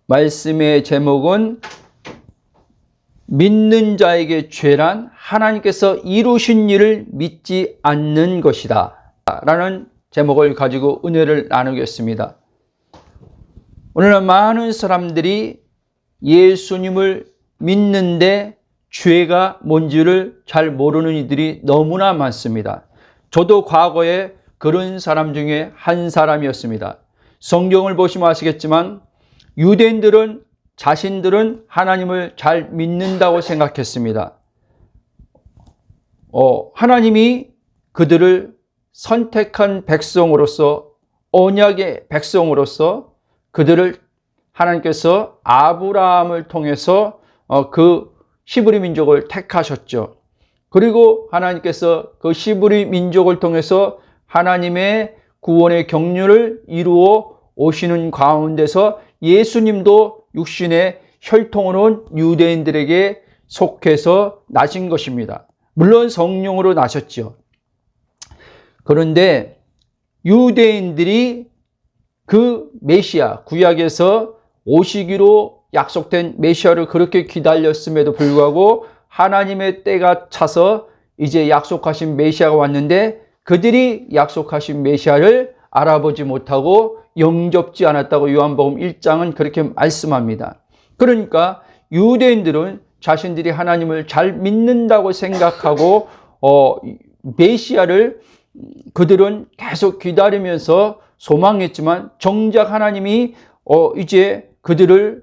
말씀의 제목은 믿는 자에게 죄란 하나님께서 이루신 일을 믿지 않는 것이다 라는 제목을 가지고 은혜를 나누겠습니다. 오늘은 많은 사람들이 예수님을 믿는데 죄가 뭔지를 잘 모르는 이들이 너무나 많습니다. 저도 과거에 그런 사람 중에 한 사람이었습니다. 성경을 보시면 아시겠지만 유대인들은 자신들은 하나님을 잘 믿는다고 생각했습니다. 하나님이 그들을 선택한 백성으로서, 언약의 백성으로서 그들을 하나님께서 아브라함을 통해서 그 히브리 민족을 택하셨죠. 그리고 하나님께서 그 히브리 민족을 통해서 하나님의 구원의 경륜을 이루어 오시는 가운데서 예수님도 육신의 혈통으로 유대인들에게 속해서 나신 것입니다. 물론 성령으로 나셨죠. 그런데 유대인들이 그 메시아, 구약에서 오시기로 약속된 메시아를 그렇게 기다렸음에도 불구하고 하나님의 때가 차서 이제 약속하신 메시아가 왔는데 그들이 약속하신 메시아를 알아보지 못하고 영접지 않았다고 요한복음 1장은 그렇게 말씀합니다. 그러니까 유대인들은 자신들이 하나님을 잘 믿는다고 생각하고 메시아를 그들은 계속 기다리면서 소망했지만 정작 하나님이 이제 그들을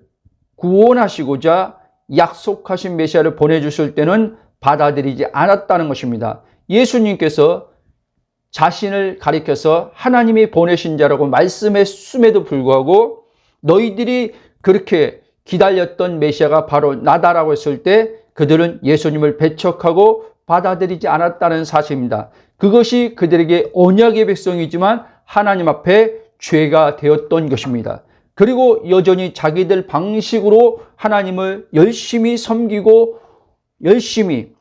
구원하시고자 약속하신 메시아를 보내주실 때는 받아들이지 않았다는 것입니다. 예수님께서 자신을 가리켜서 하나님이 보내신 자라고 말씀했음에도 불구하고 너희들이 그렇게 기다렸던 메시아가 바로 나다라고 했을 때 그들은 예수님을 배척하고 받아들이지 않았다는 사실입니다. 그것이 그들에게 언약의 백성이지만 하나님 앞에 죄가 되었던 것입니다. 그리고 여전히 자기들 방식으로 하나님을 열심히 섬기고 열심히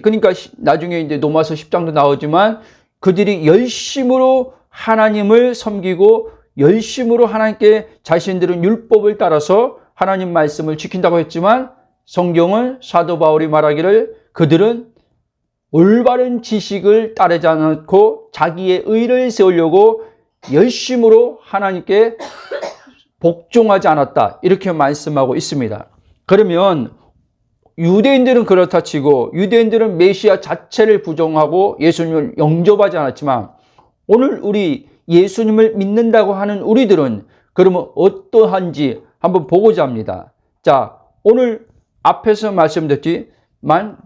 그러니까 나중에 이제 로마서 10장도 나오지만 그들이 열심으로 하나님을 섬기고 열심으로 하나님께 자신들은 율법을 따라서 하나님 말씀을 지킨다고 했지만 성경은 사도 바울이 말하기를 그들은 올바른 지식을 따르지 않고 자기의 의를 세우려고 열심으로 하나님께 복종하지 않았다 이렇게 말씀하고 있습니다. 그러면 유대인들은 그렇다 치고 유대인들은 메시아 자체를 부정하고 예수님을 영접하지 않았지만 오늘 우리 예수님을 믿는다고 하는 우리들은 그러면 어떠한지 한번 보고자 합니다. 자, 오늘 앞에서 말씀드렸지만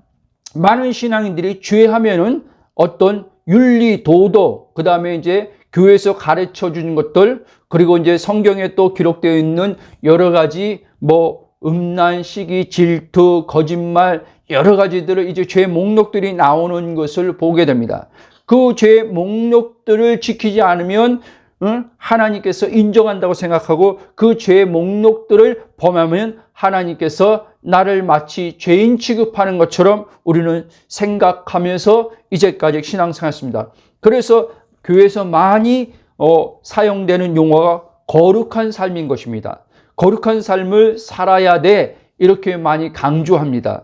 많은 신앙인들이 죄하면은 어떤 윤리, 도덕, 그 다음에 이제 교회에서 가르쳐 주는 것들, 그리고 이제 성경에 또 기록되어 있는 여러 가지 음란, 시기, 질투, 거짓말 여러 가지들을 이제 죄 목록들이 나오는 것을 보게 됩니다. 그 죄 목록들을 지키지 않으면 하나님께서 인정한다고 생각하고 그 죄 목록들을 범하면 하나님께서 나를 마치 죄인 취급하는 것처럼 우리는 생각하면서 이제까지 신앙생활했습니다. 그래서 교회에서 많이 사용되는 용어가 거룩한 삶인 것입니다. 거룩한 삶을 살아야 돼 이렇게 많이 강조합니다.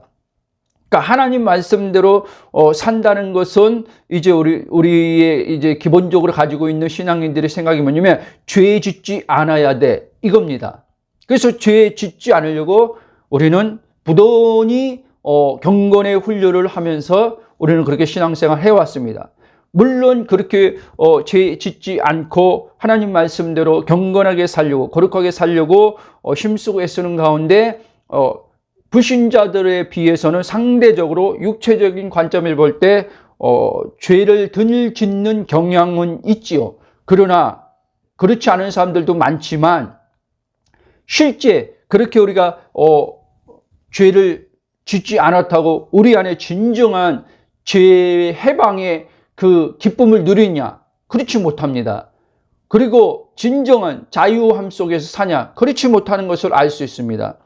그러니까 하나님 말씀대로 산다는 것은 이제 우리의 이제 기본적으로 가지고 있는 신앙인들의 생각이 뭐냐면 죄 짓지 않아야 돼 이겁니다. 그래서 죄 짓지 않으려고 우리는 부단히 경건의 훈련을 하면서 우리는 그렇게 신앙생활 해왔습니다. 물론 그렇게 죄 짓지 않고 하나님 말씀대로 경건하게 살려고 거룩하게 살려고 힘쓰고 애쓰는 가운데 불신자들에 비해서는 상대적으로 육체적인 관점을 볼 때 죄를 덜 짓는 경향은 있지요. 그러나 그렇지 않은 사람들도 많지만 실제 그렇게 우리가 죄를 짓지 않았다고 우리 안에 진정한 죄 해방의 그 기쁨을 누리냐? 그렇지 못합니다. 그리고 진정한 자유함 속에서 사냐? 그렇지 못하는 것을 알 수 있습니다.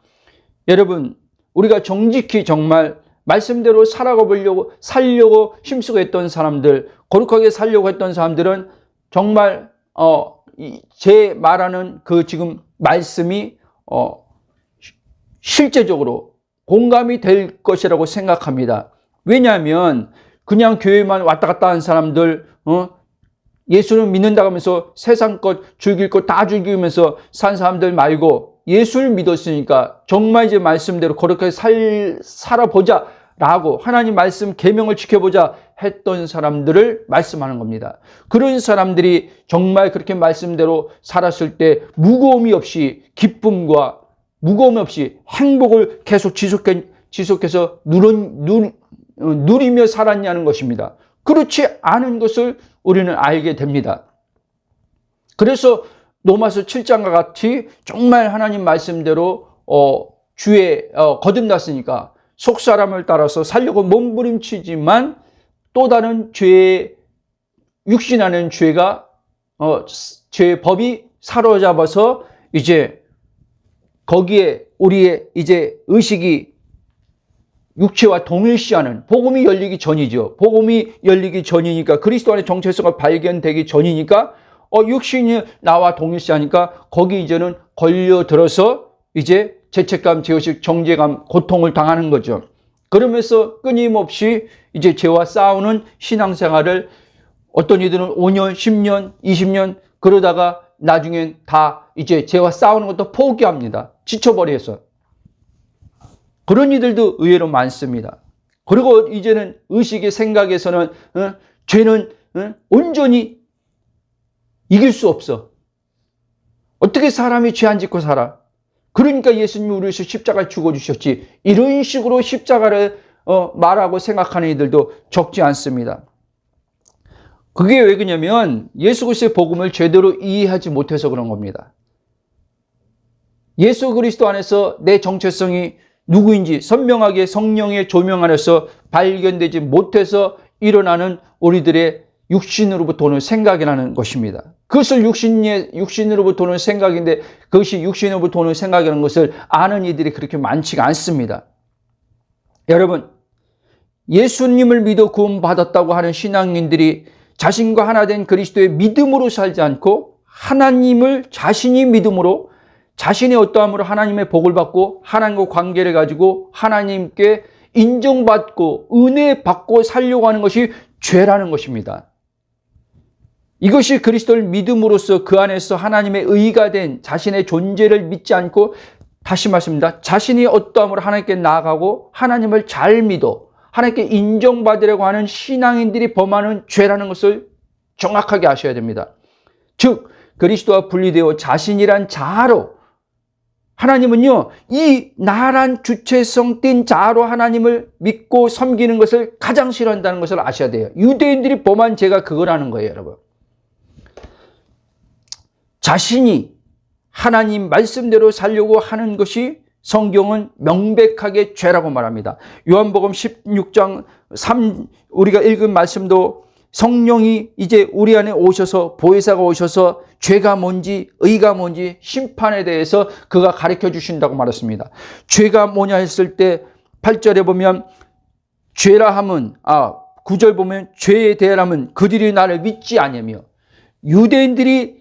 여러분, 우리가 정직히 정말 말씀대로 살려고 힘쓰고 했던 사람들, 거룩하게 살려고 했던 사람들은 정말 제 말하는 그 지금 말씀이 실제적으로 공감이 될 것이라고 생각합니다. 왜냐하면 그냥 교회만 왔다 갔다 한 사람들, 예수를 믿는다고 하면서 세상 것, 즐길 것 다 즐기면서 산 사람들 말고 예수를 믿었으니까 정말 이제 말씀대로 거룩하게 살아보자 라고 하나님 말씀 계명을 지켜보자 했던 사람들을 말씀하는 겁니다. 그런 사람들이 정말 그렇게 말씀대로 살았을 때 무거움이 없이 기쁨과 무거움 없이 행복을 계속 지속해서 누리며 살았냐는 것입니다. 그렇지 않은 것을 우리는 알게 됩니다. 그래서 로마서 7장과 같이 정말 하나님 말씀대로 주에 거듭났으니까 속사람을 따라서 살려고 몸부림치지만 또 다른 죄의 육신하는 죄가 죄의 법이 사로잡아서 이제 거기에 우리의 이제 의식이 육체와 동일시하는 복음이 열리기 전이죠. 복음이 열리기 전이니까 그리스도 안의 정체성을 발견되기 전이니까 육신이 나와 동일시하니까 거기 이제는 걸려들어서 이제 죄책감, 죄의식, 정죄감, 고통을 당하는 거죠. 그러면서 끊임없이 이제 죄와 싸우는 신앙생활을 어떤 이들은 5년, 10년, 20년 그러다가 나중엔 다 이제 죄와 싸우는 것도 포기합니다. 지쳐버려서. 그런 이들도 의외로 많습니다. 그리고 이제는 의식의 생각에서는 죄는 온전히 이길 수 없어. 어떻게 사람이 죄 안 짓고 살아? 그러니까 예수님이 우리 위해서 십자가에 죽어주셨지. 이런 식으로 십자가를 말하고 생각하는 이들도 적지 않습니다. 그게 왜 그러냐면 예수 그리스도의 복음을 제대로 이해하지 못해서 그런 겁니다. 예수 그리스도 안에서 내 정체성이 누구인지 선명하게 성령의 조명 안에서 발견되지 못해서 일어나는 우리들의 육신으로부터 오는 생각이라는 것입니다. 그것을 육신으로부터 오는 생각인데 그것이 육신으로부터 오는 생각이라는 것을 아는 이들이 그렇게 많지가 않습니다. 여러분, 예수님을 믿어 구원받았다고 하는 신앙인들이 자신과 하나 된 그리스도의 믿음으로 살지 않고 하나님을 자신이 믿음으로 자신의 어떠함으로 하나님의 복을 받고 하나님과 관계를 가지고 하나님께 인정받고 은혜 받고 살려고 하는 것이 죄라는 것입니다. 이것이 그리스도를 믿음으로써 그 안에서 하나님의 의가 된 자신의 존재를 믿지 않고 다시 말씀드립니다. 자신이 어떠함으로 하나님께 나아가고 하나님을 잘 믿어 하나님께 인정받으려고 하는 신앙인들이 범하는 죄라는 것을 정확하게 아셔야 됩니다. 즉 그리스도와 분리되어 자신이란 자아로 하나님은요, 이 나란 주체성 띤 자아로 하나님을 믿고 섬기는 것을 가장 싫어한다는 것을 아셔야 돼요. 유대인들이 범한 죄가 그거라는 거예요, 여러분. 자신이 하나님 말씀대로 살려고 하는 것이 성경은 명백하게 죄라고 말합니다. 요한복음 16장 3 우리가 읽은 말씀도 성령이 이제 우리 안에 오셔서 보혜사가 오셔서 죄가 뭔지 의가 뭔지 심판에 대해서 그가 가르쳐 주신다고 말했습니다. 죄가 뭐냐 했을 때 8절에 보면 죄라 함은 9절 보면 죄에 대하면 그들이 나를 믿지 아니하며 유대인들이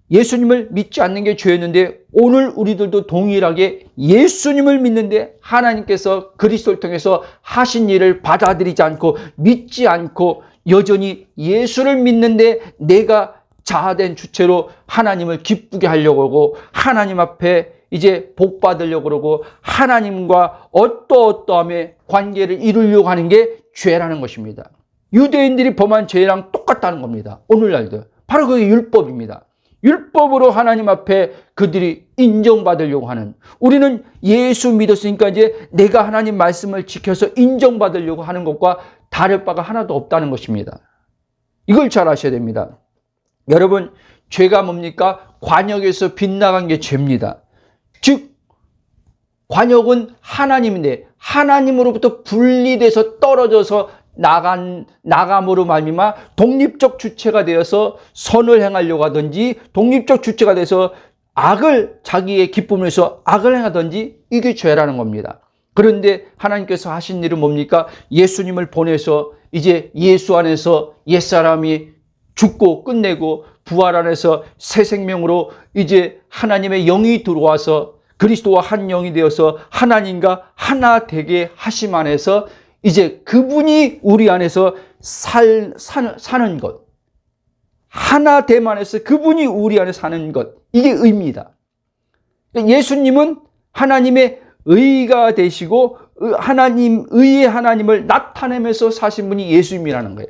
예수님을 믿지 않는 게 죄였는데 오늘 우리들도 동일하게 예수님을 믿는데 하나님께서 그리스도를 통해서 하신 일을 받아들이지 않고 믿지 않고 여전히 예수를 믿는데 내가 자아된 주체로 하나님을 기쁘게 하려고 하고 하나님 앞에 이제 복 받으려고 그러고 하나님과 어떠어떠함의 관계를 이루려고 하는 게 죄라는 것입니다. 유대인들이 범한 죄랑 똑같다는 겁니다. 오늘날도. 바로 그게 율법입니다. 율법으로 하나님 앞에 그들이 인정받으려고 하는, 우리는 예수 믿었으니까 이제 내가 하나님 말씀을 지켜서 인정받으려고 하는 것과 다를 바가 하나도 없다는 것입니다. 이걸 잘 아셔야 됩니다. 여러분, 죄가 뭡니까? 관역에서 빗나간 게 죄입니다. 즉 관역은 하나님인데 하나님으로부터 분리돼서 떨어져서 나감으로 말미암아 독립적 주체가 되어서 선을 행하려고 하든지 독립적 주체가 돼서 악을 자기의 기쁨을 위해서 악을 행하든지 이게 죄라는 겁니다. 그런데 하나님께서 하신 일은 뭡니까? 예수님을 보내서 이제 예수 안에서 옛사람이 죽고 끝내고 부활 안에서 새 생명으로 이제 하나님의 영이 들어와서 그리스도와 한 영이 되어서 하나님과 하나 되게 하심 안에서 이제 그분이 우리 안에서 사는 것, 하나 됨 안에서 그분이 우리 안에 사는 것, 이게 의미다. 예수님은 하나님의 의가 되시고 의의 하나님을 나타내면서 사신 분이 예수님이라는 거예요.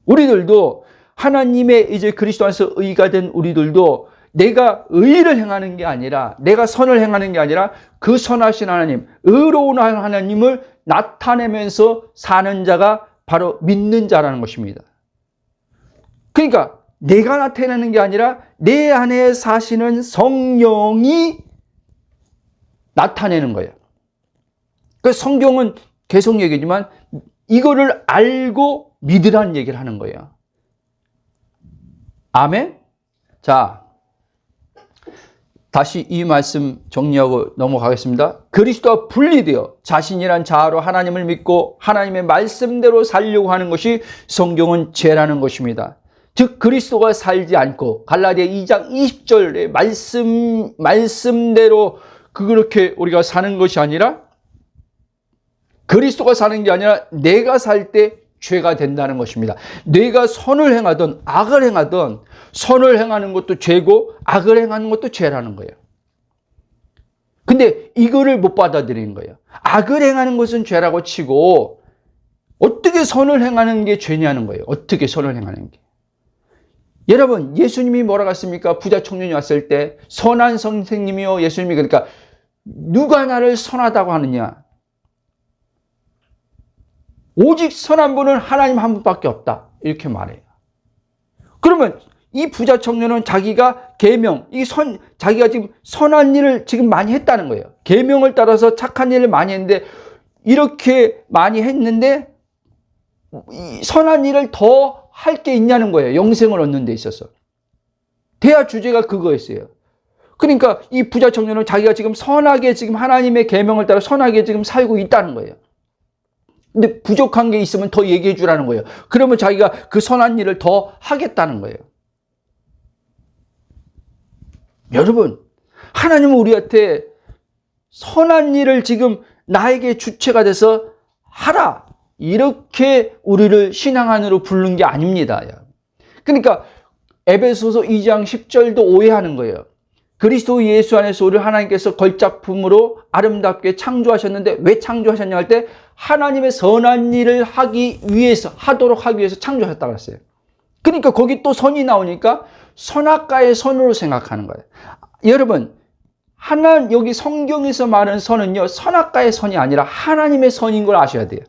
우리들도 하나님의 이제 그리스도 안에서 의가 된 우리들도 내가 의를 행하는 게 아니라, 내가 선을 행하는 게 아니라 그 선하신 하나님, 의로운 하나님을 나타내면서 사는 자가 바로 믿는 자라는 것입니다. 그러니까 내가 나타내는 게 아니라 내 안에 사시는 성령이 나타내는 거예요. 그 성경은 계속 얘기지만 이거를 알고 믿으라는 얘기를 하는 거예요. 아멘? 자, 다시 이 말씀 정리하고 넘어가겠습니다. 그리스도와 분리되어 자신이란 자아로 하나님을 믿고 하나님의 말씀대로 살려고 하는 것이 성경은 죄라는 것입니다. 즉 그리스도가 살지 않고 갈라디아 2장 20절의 말씀대로 그렇게 우리가 사는 것이 아니라 그리스도가 사는 게 아니라 내가 살 때 죄가 된다는 것입니다. 내가 선을 행하든 악을 행하든 선을 행하는 것도 죄고 악을 행하는 것도 죄라는 거예요. 근데 이거를 못 받아들이는 거예요. 악을 행하는 것은 죄라고 치고 어떻게 선을 행하는 게 죄냐는 거예요. 어떻게 선을 행하는 게. 여러분, 예수님이 뭐라고 했습니까? 부자 청년이 왔을 때 선한 선생님이요 예수님이 그러니까 누가 나를 선하다고 하느냐? 오직 선한 분은 하나님 한 분밖에 없다. 이렇게 말해요. 그러면 이 부자 청년은 자기가 자기가 지금 선한 일을 지금 많이 했다는 거예요. 계명을 따라서 착한 일을 많이 했는데 이렇게 많이 했는데 선한 일을 더 할 게 있냐는 거예요. 영생을 얻는 데 있어서. 대화 주제가 그거였어요. 그러니까 이 부자 청년은 자기가 지금 선하게 지금 하나님의 계명을 따라 선하게 지금 살고 있다는 거예요. 근데 부족한 게 있으면 더 얘기해 주라는 거예요. 그러면 자기가 그 선한 일을 더 하겠다는 거예요. 여러분, 하나님은 우리한테 선한 일을 지금 나에게 주체가 돼서 하라. 이렇게 우리를 신앙 안으로 부른 게 아닙니다. 그러니까 에베소서 2장 10절도 오해하는 거예요. 그리스도 예수 안에서 우리를 하나님께서 걸작품으로 아름답게 창조하셨는데 왜 창조하셨냐 할 때 하나님의 선한 일을 하도록 하기 위해서 창조하셨다고 했어요. 그러니까 거기 또 선이 나오니까 선악과의 선으로 생각하는 거예요. 여러분, 여기 성경에서 말하는 선은요, 선악과의 선이 아니라 하나님의 선인 걸 아셔야 돼요.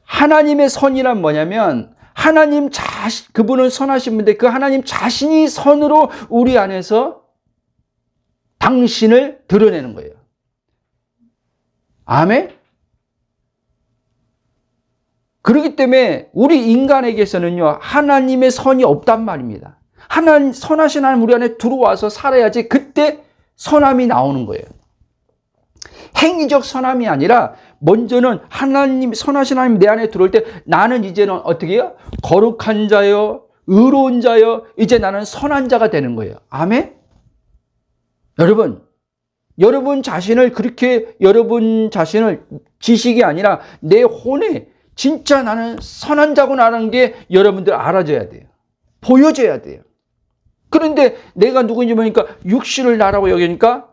하나님의 선이란 뭐냐면 그분은 선하신 분인데 그 하나님 자신이 선으로 우리 안에서 당신을 드러내는 거예요. 아멘? 그렇기 때문에 우리 인간에게서는요, 하나님의 선이 없단 말입니다. 선하신 하나님 우리 안에 들어와서 살아야지 그때 선함이 나오는 거예요. 행위적 선함이 아니라 먼저는 선하신 하나님 내 안에 들어올 때 나는 이제는 어떻게 해요? 거룩한 자요, 의로운 자요, 이제 나는 선한 자가 되는 거예요. 아멘? 여러분 자신을 지식이 아니라 내 혼에 진짜 나는 선한 자구나라는 게 여러분들 알아줘야 돼요. 보여줘야 돼요. 그런데 내가 누구인지 보니까 육신을 나라고 여기니까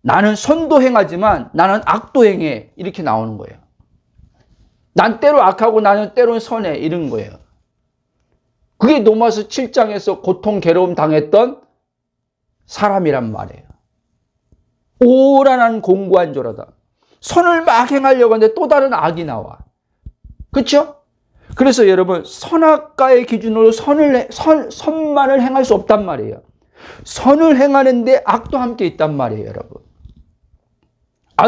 나는 선도 행하지만 나는 악도 행해. 이렇게 나오는 거예요. 난 때로 악하고 나는 때로는 선해. 이런 거예요. 그게 로마서 7장에서 고통, 괴로움 당했던 사람이란 말이에요. 오란한 공고한 조라다. 선을 막 행하려고 하는데 또 다른 악이 나와. 그렇죠? 그래서 여러분, 선악과의 기준으로 선만을 행할 수 없단 말이에요. 선을 행하는데 악도 함께 있단 말이에요, 여러분.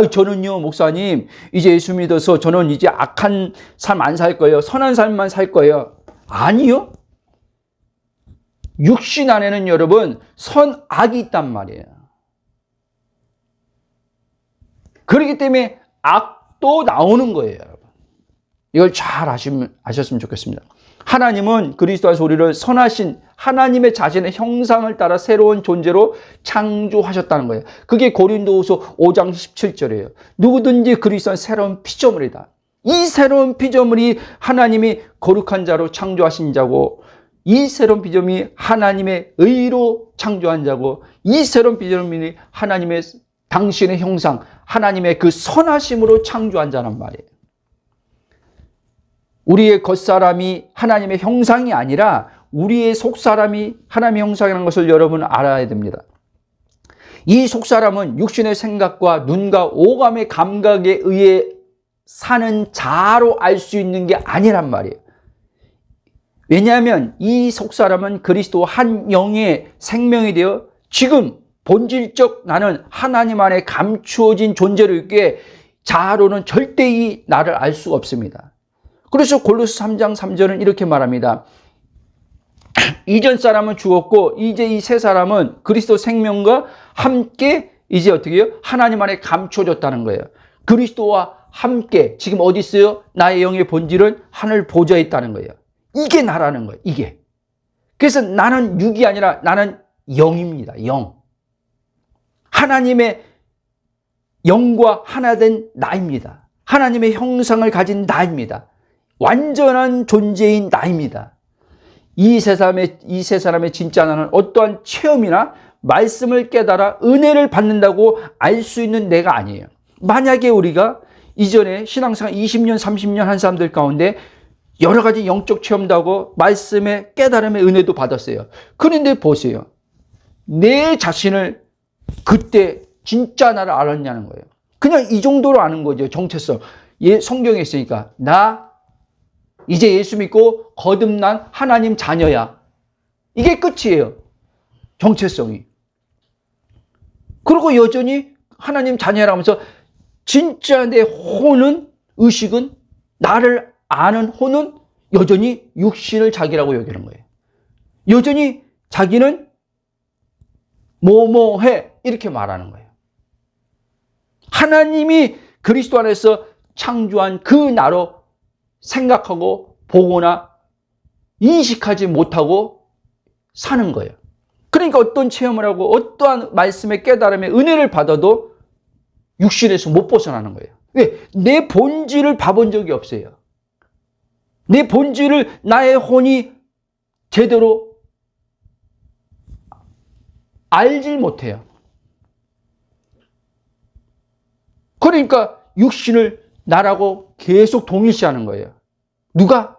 저는요, 목사님, 이제 예수 믿어서 저는 이제 악한 삶 안 살 거예요. 선한 삶만 살 거예요. 아니요. 육신 안에는 여러분, 선악이 있단 말이에요. 그렇기 때문에 악도 나오는 거예요, 여러분. 이걸 잘 아셨으면 좋겠습니다. 하나님은 그리스도 안에서 우리를 선하신 하나님의 자신의 형상을 따라 새로운 존재로 창조하셨다는 거예요. 그게 고린도후서 5장 17절이에요. 누구든지 그리스도 안에서 새로운 피조물이다. 이 새로운 피조물이 하나님이 거룩한 자로 창조하신 자고, 이 새로운 피조물이 하나님의 의로 창조한 자고, 이 새로운 피조물이 하나님의 당신의 형상, 하나님의 그 선하심으로 창조한 자란 말이에요. 우리의 겉사람이 하나님의 형상이 아니라 우리의 속사람이 하나님의 형상이라는 것을 여러분 알아야 됩니다. 이 속사람은 육신의 생각과 눈과 오감의 감각에 의해 사는 자로 알 수 있는 게 아니란 말이에요. 왜냐하면 이 속사람은 그리스도 한 영의 생명이 되어 지금 본질적 나는 하나님 안에 감추어진 존재로 있기에 자아로는 절대 이 나를 알 수가 없습니다. 그래서 골로새 3장 3절은 이렇게 말합니다. 이전 사람은 죽었고 이제 이 새 사람은 그리스도 생명과 함께 이제 어떻게 해요? 하나님 안에 감춰졌다는 거예요. 그리스도와 함께 지금 어디 있어요? 나의 영의 본질은 하늘 보좌에 있다는 거예요. 이게 나라는 거예요. 이게. 그래서 나는 육이 아니라 나는 영입니다. 영. 하나님의 영과 하나 된 나입니다. 하나님의 형상을 가진 나입니다. 완전한 존재인 나입니다. 이 세 사람의 진짜 나는 어떠한 체험이나 말씀을 깨달아 은혜를 받는다고 알 수 있는 내가 아니에요. 만약에 우리가 이전에 신앙생활 20년, 30년 한 사람들 가운데 여러 가지 영적 체험도 하고 말씀의 깨달음의 은혜도 받았어요. 그런데 보세요. 내 자신을 그때 진짜 나를 알았냐는 거예요. 그냥 이 정도로 아는 거죠. 정체성. 성경에 있으니까 나 이제 예수 믿고 거듭난 하나님 자녀야. 이게 끝이에요. 정체성이. 그리고 여전히 하나님 자녀라고 하면서 진짜 내 혼은, 의식은, 나를 아는 혼은 여전히 육신을 자기라고 여기는 거예요. 여전히 자기는 뭐뭐해 이렇게 말하는 거예요. 하나님이 그리스도 안에서 창조한 그 나로 생각하고 보거나 인식하지 못하고 사는 거예요. 그러니까 어떤 체험을 하고 어떠한 말씀의 깨달음의 은혜를 받아도 육신에서 못 벗어나는 거예요. 왜? 내 본질을 봐본 적이 없어요. 내 본질을 나의 혼이 제대로 알질 못해요. 그러니까 육신을 나라고 계속 동일시하는 거예요. 누가?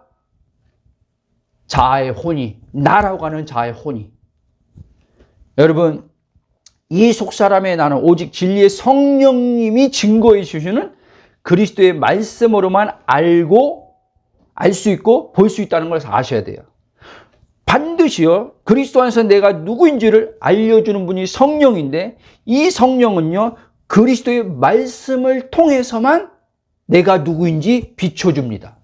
자아의 혼이, 나라고 하는 자아의 혼이. 여러분, 이 속사람의 나는 오직 진리의 성령님이 증거해 주시는 그리스도의 말씀으로만 알 수 있고 볼 수 있다는 걸 아셔야 돼요. 반드시요, 그리스도 안에서 내가 누구인지를 알려주는 분이 성령인데, 이 성령은요, 그리스도의 말씀을 통해서만 내가 누구인지 비춰줍니다.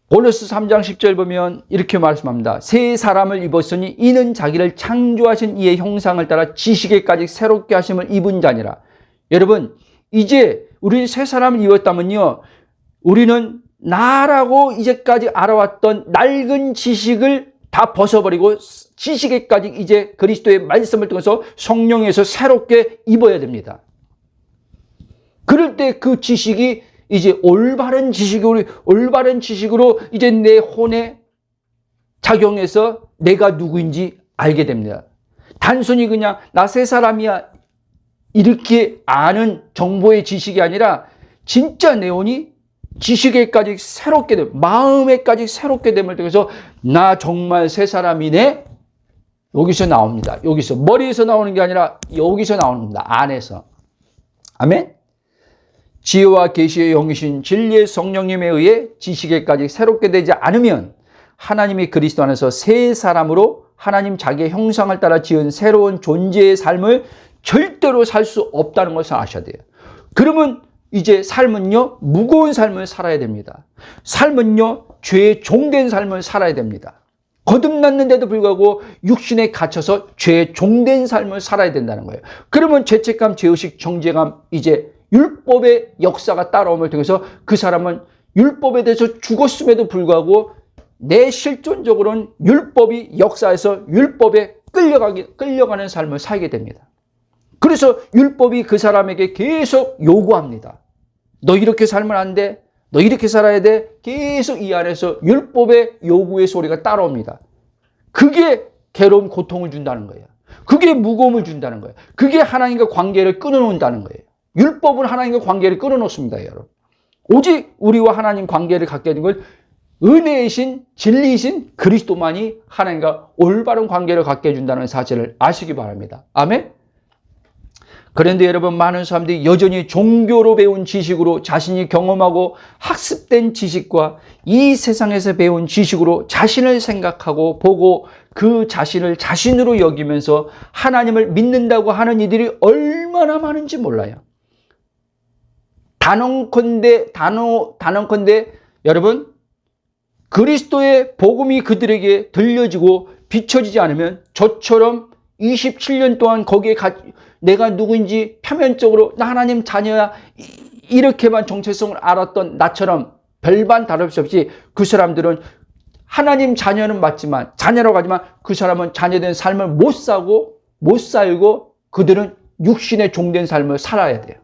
골로새 3장 10절 보면 이렇게 말씀합니다. 새 사람을 입었으니 이는 자기를 창조하신 이의 형상을 따라 지식에까지 새롭게 하심을 입은 자니라. 여러분, 이제 우리 새 사람을 입었다면요, 우리는 나라고 이제까지 알아왔던 낡은 지식을 다 벗어버리고 지식에까지 이제 그리스도의 말씀을 통해서 성령에서 새롭게 입어야 됩니다. 그럴 때 그 지식이 이제 올바른 지식으로 이제 내 혼에 작용해서 내가 누구인지 알게 됩니다. 단순히 그냥 나 새 사람이야 이렇게 아는 정보의 지식이 아니라 진짜 내 혼이 지식에까지 새롭게 됨, 마음에까지 새롭게 됨을 통해서 나 정말 새 사람이네. 여기서 나옵니다. 여기서 머리에서 나오는 게 아니라 여기서 나오는 겁니다. 안에서. 아멘. 지혜와 계시의 영이신 진리의 성령님에 의해 지식에까지 새롭게 되지 않으면 하나님이 그리스도 안에서 새 사람으로 하나님 자기의 형상을 따라 지은 새로운 존재의 삶을 절대로 살 수 없다는 것을 아셔야 돼요. 그러면 이제 삶은요, 무거운 삶을 살아야 됩니다. 삶은요, 죄의 종된 삶을 살아야 됩니다. 거듭났는데도 불구하고 육신에 갇혀서 죄의 종된 삶을 살아야 된다는 거예요. 그러면 죄책감, 죄의식, 정죄감, 이제 율법의 역사가 따라옴을 통해서 그 사람은 율법에 대해서 죽었음에도 불구하고 내 실존적으로는 율법이 역사에서 율법에 끌려가는 삶을 살게 됩니다. 그래서 율법이 그 사람에게 계속 요구합니다. 너 이렇게 살면 안 돼. 너 이렇게 살아야 돼. 계속 이 안에서 율법의 요구의 소리가 따라옵니다. 그게 괴로움, 고통을 준다는 거예요. 그게 무거움을 준다는 거예요. 그게 하나님과 관계를 끊어놓는다는 거예요. 율법은 하나님과 관계를 끊어놓습니다, 여러분. 오직 우리와 하나님 관계를 갖게 된 건 은혜이신 진리이신 그리스도만이 하나님과 올바른 관계를 갖게 해준다는 사실을 아시기 바랍니다. 아멘. 그런데 여러분, 많은 사람들이 여전히 종교로 배운 지식으로 자신이 경험하고 학습된 지식과 이 세상에서 배운 지식으로 자신을 생각하고 보고 그 자신을 자신으로 여기면서 하나님을 믿는다고 하는 이들이 얼마나 많은지 몰라요. 단언컨대 여러분, 그리스도의 복음이 그들에게 들려지고 비춰지지 않으면 저처럼 27년 동안 거기에 내가 누구인지 표면적으로 나 하나님 자녀야 이렇게만 정체성을 알았던 나처럼 별반 다를 수 없이 그 사람들은 하나님 자녀는 맞지만 자녀라고 하지만 그 사람은 자녀된 삶을 못 살고 그들은 육신의 종된 삶을 살아야 돼요.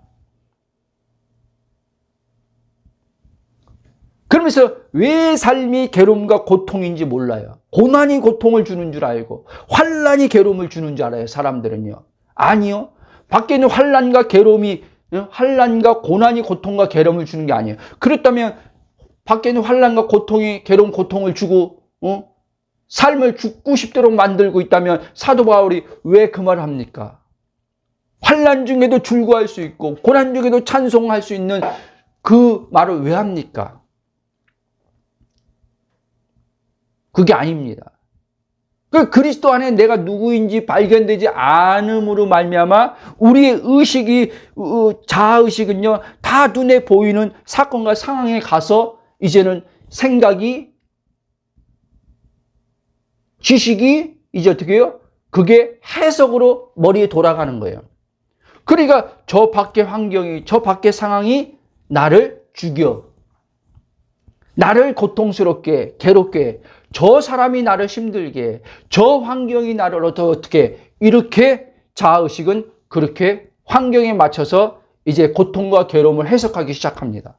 그러면서 왜 삶이 괴로움과 고통인지 몰라요. 고난이 고통을 주는 줄 알고 환난이 괴로움을 주는 줄 알아요, 사람들은요. 아니요. 밖에 있는 환난과 괴로움이, 환난과 고난이 고통과 괴로움을 주는 게 아니에요. 그렇다면 밖에 있는 환난과 고통이 괴로움, 고통을 주고 삶을 죽고 싶도록 만들고 있다면 사도 바울이 왜 그 말을 합니까? 환난 중에도 즐거워할 수 있고 고난 중에도 찬송할 수 있는 그 말을 왜 합니까? 그게 아닙니다. 그리스도 안에 내가 누구인지 발견되지 않음으로 말미암아 우리의 의식이, 자아의식은요, 다 눈에 보이는 사건과 상황에 가서 이제는 생각이, 지식이 이제 어떻게 해요? 그게 해석으로 머리에 돌아가는 거예요. 그러니까 저 밖의 환경이, 저 밖의 상황이 나를 죽여, 나를 고통스럽게, 괴롭게, 저 사람이 나를 힘들게, 저 환경이 나를 어떻게, 이렇게 자아의식은 그렇게 환경에 맞춰서 이제 고통과 괴로움을 해석하기 시작합니다.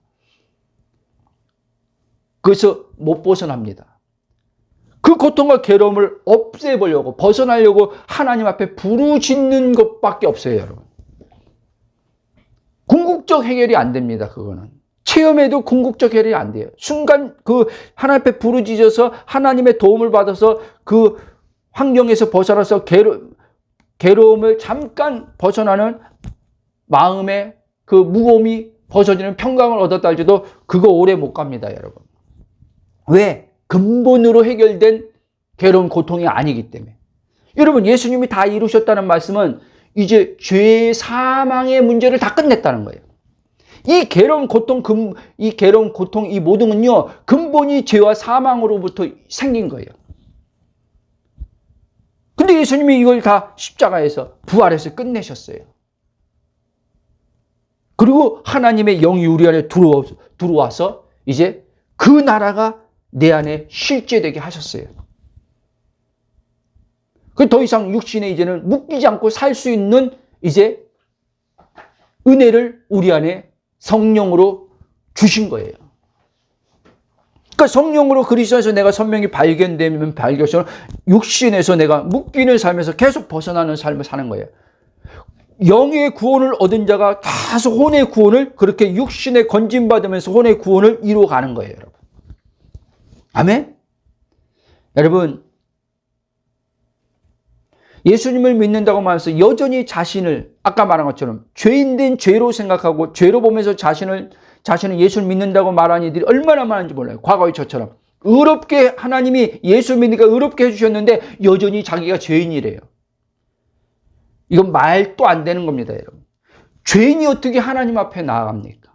그래서 못 벗어납니다. 그 고통과 괴로움을 없애보려고, 벗어나려고 하나님 앞에 부르짖는 것밖에 없어요, 여러분. 궁극적 해결이 안 됩니다, 그거는. 체험에도 궁극적 해결이 안 돼요. 순간 그 하나님 앞에 부르짖어서 하나님의 도움을 받아서 그 환경에서 벗어나서 괴로움을 잠깐 벗어나는 마음의 그 무거움이 벗어지는 평강을 얻었다 할지도 그거 오래 못 갑니다, 여러분. 왜? 근본으로 해결된 괴로운 고통이 아니기 때문에. 여러분, 예수님이 다 이루셨다는 말씀은 이제 죄 사망의 문제를 다 끝냈다는 거예요. 이 괴로운 고통, 이 모든 건요, 근본이 죄와 사망으로부터 생긴 거예요. 근데 예수님이 이걸 다 십자가에서, 부활해서 끝내셨어요. 그리고 하나님의 영이 우리 안에 들어와서 이제 그 나라가 내 안에 실제되게 하셨어요. 그 더 이상 육신에 이제는 묶이지 않고 살 수 있는 이제 은혜를 우리 안에 성령으로 주신 거예요. 그러니까 성령으로 그리스도에서 내가 선명히 발견되면 발견해서 육신에서 내가 묶이는 삶에서 계속 벗어나는 삶을 사는 거예요. 영의 구원을 얻은 자가 계속 혼의 구원을 그렇게 육신에 건진받으면서 혼의 구원을 이루어가는 거예요, 여러분. 아멘? 여러분, 예수님을 믿는다고 말해서 여전히 자신을 아까 말한 것처럼 죄인된 죄로 생각하고 죄로 보면서 자신은 예수를 믿는다고 말하는 이들이 얼마나 많은지 몰라요. 과거의 저처럼. 의롭게 하나님이 예수 믿으니까 의롭게 해주셨는데 여전히 자기가 죄인이래요. 이건 말도 안 되는 겁니다, 여러분. 죄인이 어떻게 하나님 앞에 나아갑니까?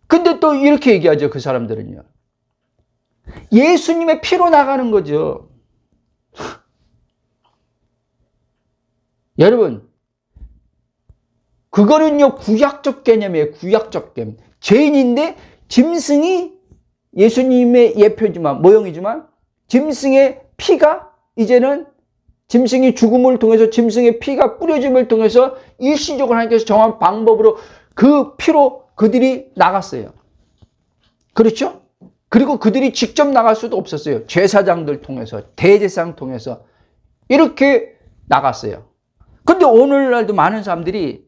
근데 또 이렇게 얘기하죠, 그 사람들은요. 예수님의 피로 나가는 거죠. 여러분, 그거는요, 구약적 개념이에요, 구약적 개념. 죄인인데, 짐승이 예수님의 예표지만, 모형이지만, 짐승의 피가, 이제는 짐승이 죽음을 통해서 짐승의 피가 뿌려짐을 통해서 일시적으로 하나님께서 정한 방법으로 그 피로 그들이 나갔어요. 그렇죠? 그리고 그들이 직접 나갈 수도 없었어요. 제사장들 통해서, 대제사장 통해서 이렇게 나갔어요. 근데 오늘날도 많은 사람들이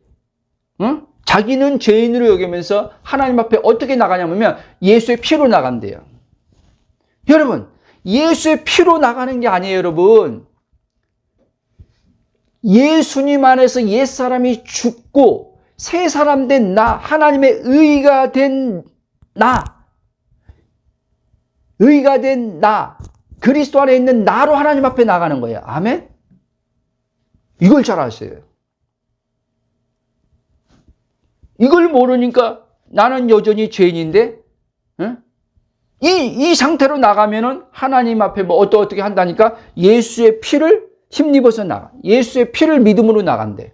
자기는 죄인으로 여기면서 하나님 앞에 어떻게 나가냐면 예수의 피로 나간대요. 여러분, 예수의 피로 나가는 게 아니에요, 여러분. 예수님 안에서 옛사람이 죽고 새 사람 된 나, 하나님의 의가 된 나, 의가 된 나, 그리스도 안에 있는 나로 하나님 앞에 나가는 거예요. 아멘? 이걸 잘 아셔요. 이걸 모르니까 나는 여전히 죄인인데, 이 상태로 나가면은 하나님 앞에 뭐 어떻게 한다니까 예수의 피를 힘입어서 나가. 예수의 피를 믿음으로 나간대.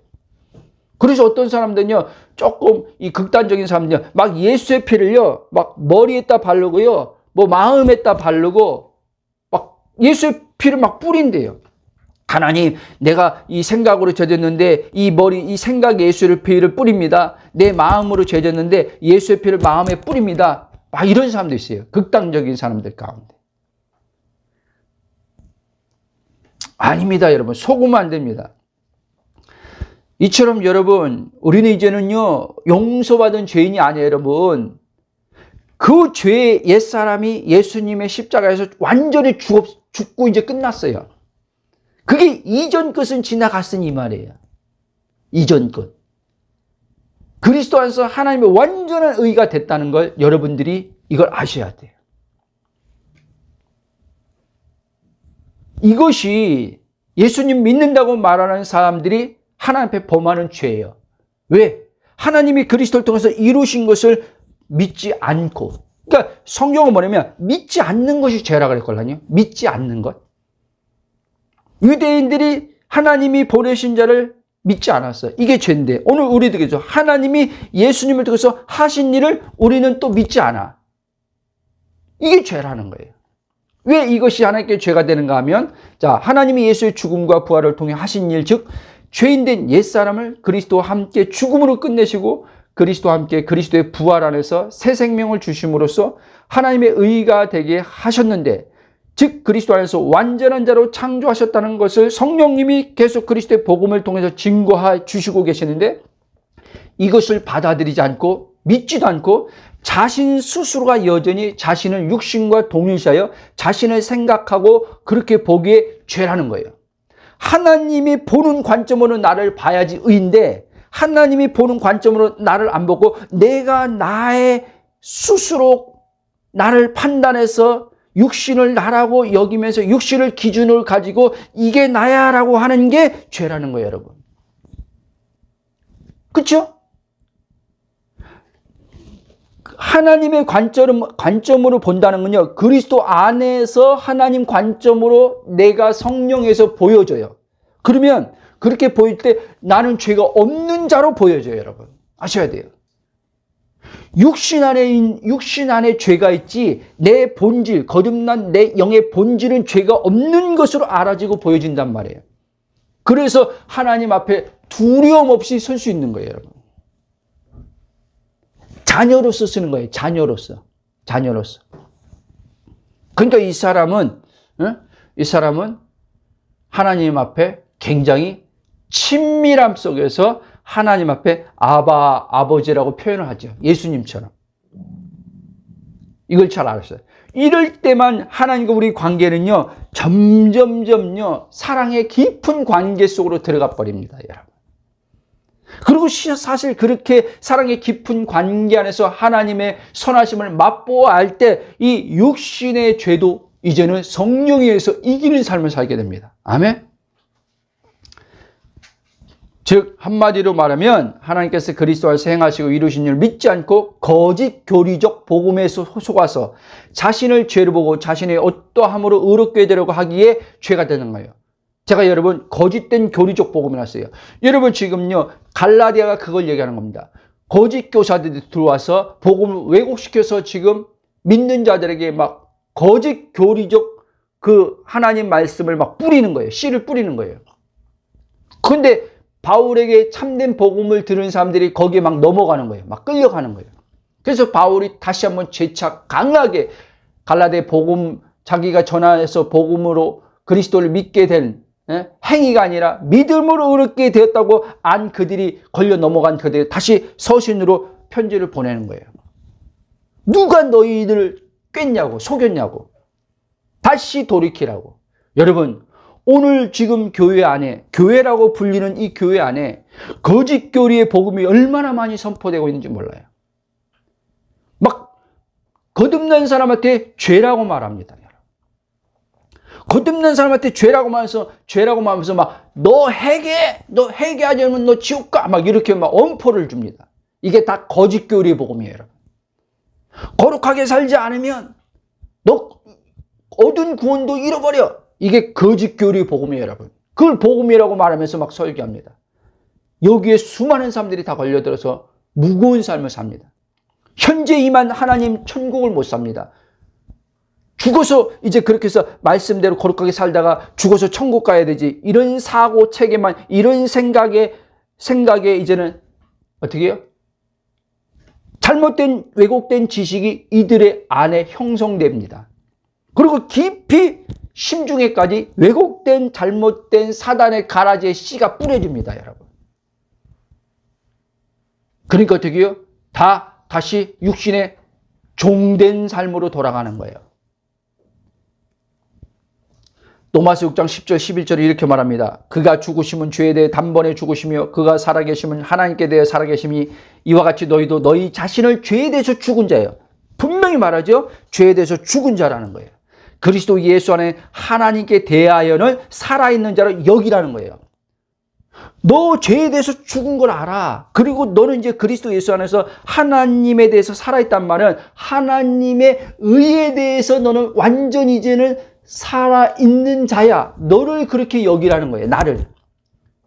그래서 어떤 사람들은요, 조금 이 극단적인 사람들은요, 막 예수의 피를요, 막 머리에다 바르고요, 뭐 마음에다 바르고, 막 예수의 피를 막 뿌린대요. 하나님, 내가 이 생각으로 죄졌는데 이 생각에 예수의 피를 뿌립니다. 내 마음으로 죄졌는데 예수의 피를 마음에 뿌립니다. 막 이런 사람도 있어요. 극단적인 사람들 가운데. 아닙니다, 여러분. 속으면 안 됩니다. 이처럼 여러분, 우리는 이제는요, 용서받은 죄인이 아니에요, 여러분. 그 죄의 옛사람이 예수님의 십자가에서 완전히 죽고 이제 끝났어요. 그게 이전 것은 지나갔으니 이 말이에요. 이전 것. 그리스도 안에서 하나님의 완전한 의가 됐다는 걸 여러분들이 이걸 아셔야 돼요. 이것이 예수님 믿는다고 말하는 사람들이 하나님 앞에 범하는 죄예요. 왜? 하나님이 그리스도를 통해서 이루신 것을 믿지 않고. 그러니까 성경은 뭐냐면 믿지 않는 것이 죄라 그랬거든요. 믿지 않는 것. 유대인들이 하나님이 보내신 자를 믿지 않았어요. 이게 죄인데 오늘 우리도 그죠. 하나님이 예수님을 통해서 하신 일을 우리는 또 믿지 않아. 이게 죄라는 거예요. 왜 이것이 하나님께 죄가 되는가 하면, 자, 하나님이 예수의 죽음과 부활을 통해 하신 일, 즉 죄인된 옛사람을 그리스도와 함께 죽음으로 끝내시고 그리스도와 함께 그리스도의 부활 안에서 새 생명을 주심으로써 하나님의 의가 되게 하셨는데, 즉 그리스도 안에서 완전한 자로 창조하셨다는 것을 성령님이 계속 그리스도의 복음을 통해서 증거해 주시고 계시는데, 이것을 받아들이지 않고 믿지도 않고 자신 스스로가 여전히 자신을 육신과 동일시하여 자신을 생각하고 그렇게 보기에 죄라는 거예요. 하나님이 보는 관점으로 나를 봐야지 의인데, 하나님이 보는 관점으로 나를 안 보고 내가 나의 스스로 나를 판단해서 육신을 나라고 여기면서 육신을 기준으로 가지고 이게 나야 라고 하는 게 죄라는 거예요, 여러분. 그렇죠? 하나님의 관점으로 본다는 건요, 그리스도 안에서 하나님 관점으로 내가 성령에서 보여져요. 그러면 그렇게 보일 때 나는 죄가 없는 자로 보여져요, 여러분. 아셔야 돼요. 육신 안에 죄가 있지, 내 본질, 거듭난 내 영의 본질은 죄가 없는 것으로 알아지고 보여진단 말이에요. 그래서 하나님 앞에 두려움 없이 설 수 있는 거예요, 여러분. 자녀로서 쓰는 거예요. 자녀로서. 그러니까 이 사람은 하나님 앞에 굉장히 친밀함 속에서 하나님 앞에 아버지라고 표현을 하죠. 예수님처럼. 이걸 잘 알았어요. 이럴 때만 하나님과 우리 관계는요, 점점점요, 사랑의 깊은 관계 속으로 들어가 버립니다, 여러분. 그리고 사실 그렇게 사랑의 깊은 관계 안에서 하나님의 선하심을 맛보아 알 때 이 육신의 죄도 이제는 성령에 의해서 이기는 삶을 살게 됩니다. 아멘? 즉 한마디로 말하면 하나님께서 그리스도 안에서 행하시고 이루신 일을 믿지 않고 거짓 교리적 복음에 속아서 자신을 죄로 보고 자신의 어떠함으로 의롭게 되려고 하기에 죄가 되는 거예요. 제가 여러분 거짓된 교리적 복음을 했어요. 여러분 지금요 갈라디아가 그걸 얘기하는 겁니다. 거짓 교사들이 들어와서 복음을 왜곡시켜서 지금 믿는 자들에게 막 거짓 교리적 그 하나님 말씀을 막 뿌리는 거예요. 씨를 뿌리는 거예요. 근데 바울에게 참된 복음을 들은 사람들이 거기에 막 넘어가는 거예요. 막 끌려가는 거예요. 그래서 바울이 다시 한번 재차 강하게 갈라디아 복음, 자기가 전하여서 복음으로 그리스도를 믿게 된 행위가 아니라 믿음으로 의롭게 되었다고 안 그들이 걸려 넘어간 그들이 다시 서신으로 편지를 보내는 거예요. 누가 너희들을 꿰냐고 속였냐고 다시 돌이키라고. 여러분 오늘 지금 교회 안에 교회라고 불리는 이 교회 안에 거짓 교리의 복음이 얼마나 많이 선포되고 있는지 몰라요. 막 거듭난 사람한테 죄라고 말합니다. 거듭난 사람한테 죄라고 말하면서 막 너 회개하지 않으면 너 지옥 가 막 이렇게 막 엄포를 줍니다. 이게 다 거짓 교리의 복음이에요, 여러분. 거룩하게 살지 않으면 너 얻은 구원도 잃어버려. 이게 거짓 교리의 복음이에요, 여러분. 그걸 복음이라고 말하면서 막 설교합니다. 여기에 수많은 사람들이 다 걸려들어서 무거운 삶을 삽니다. 현재 임한 하나님 천국을 못 삽니다. 죽어서 이제 그렇게 해서 말씀대로 거룩하게 살다가 죽어서 천국 가야 되지. 이런 사고 체계만, 이런 생각에 이제는 어떻게 해요? 잘못된 왜곡된 지식이 이들의 안에 형성됩니다. 그리고 깊이 심중에까지 왜곡된 잘못된 사단의 가라지의 씨가 뿌려집니다, 여러분. 그러니까 어떻게 해요? 다시 육신의 종된 삶으로 돌아가는 거예요. 로마서 6장 10절 11절에 이렇게 말합니다. 그가 죽으심은 죄에 대해 단번에 죽으시며 그가 살아계심은 하나님께 대해 살아계심이 이와 같이 너희도 너희 자신을 죄에 대해서 죽은 자예요. 분명히 말하죠. 죄에 대해서 죽은 자라는 거예요. 그리스도 예수 안에 하나님께 대하여는 살아있는 자로 여기라는 거예요. 너 죄에 대해서 죽은 걸 알아. 그리고 너는 이제 그리스도 예수 안에서 하나님에 대해서 살아있단 말은 하나님의 의에 대해서 너는 완전히 이제는 살아있는 자야. 너를 그렇게 여기라는 거예요. 나를.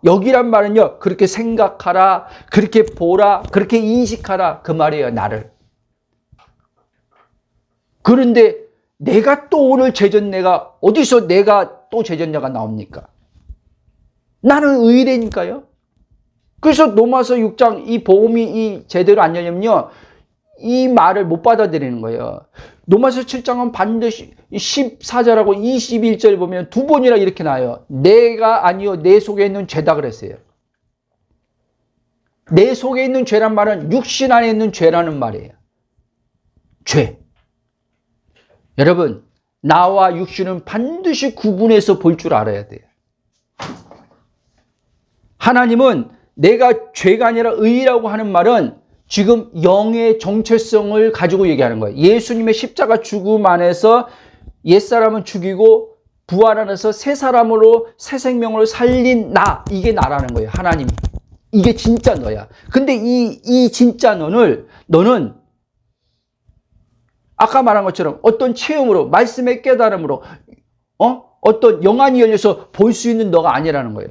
여기란 말은요. 그렇게 생각하라. 그렇게 보라. 그렇게 인식하라. 그 말이에요. 나를. 그런데 내가 또 오늘 제전내가 어디서 내가 또 제전내가 나옵니까? 나는 의뢰니까요. 그래서 로마서 6장 이 복음이 제대로 안 열리면요. 이 말을 못 받아들이는 거예요. 로마서 7장은 반드시 14절하고 21절 보면 두 번이나 이렇게 나와요. 내가 아니요 내 속에 있는 죄다 그랬어요. 내 속에 있는 죄란 말은 육신 안에 있는 죄라는 말이에요. 죄. 여러분 나와 육신은 반드시 구분해서 볼 줄 알아야 돼요. 하나님은 내가 죄가 아니라 의라고 하는 말은 지금 영의 정체성을 가지고 얘기하는 거예요. 예수님의 십자가 죽음 안에서 옛사람은 죽이고 부활 안에서 새 사람으로 새 생명으로 살린 나, 이게 나라는 거예요. 하나님이. 이게 진짜 너야. 근데 이 진짜 너는 아까 말한 것처럼 어떤 체험으로 말씀의 깨달음으로 어떤 영안이 열려서 볼 수 있는 너가 아니라는 거예요.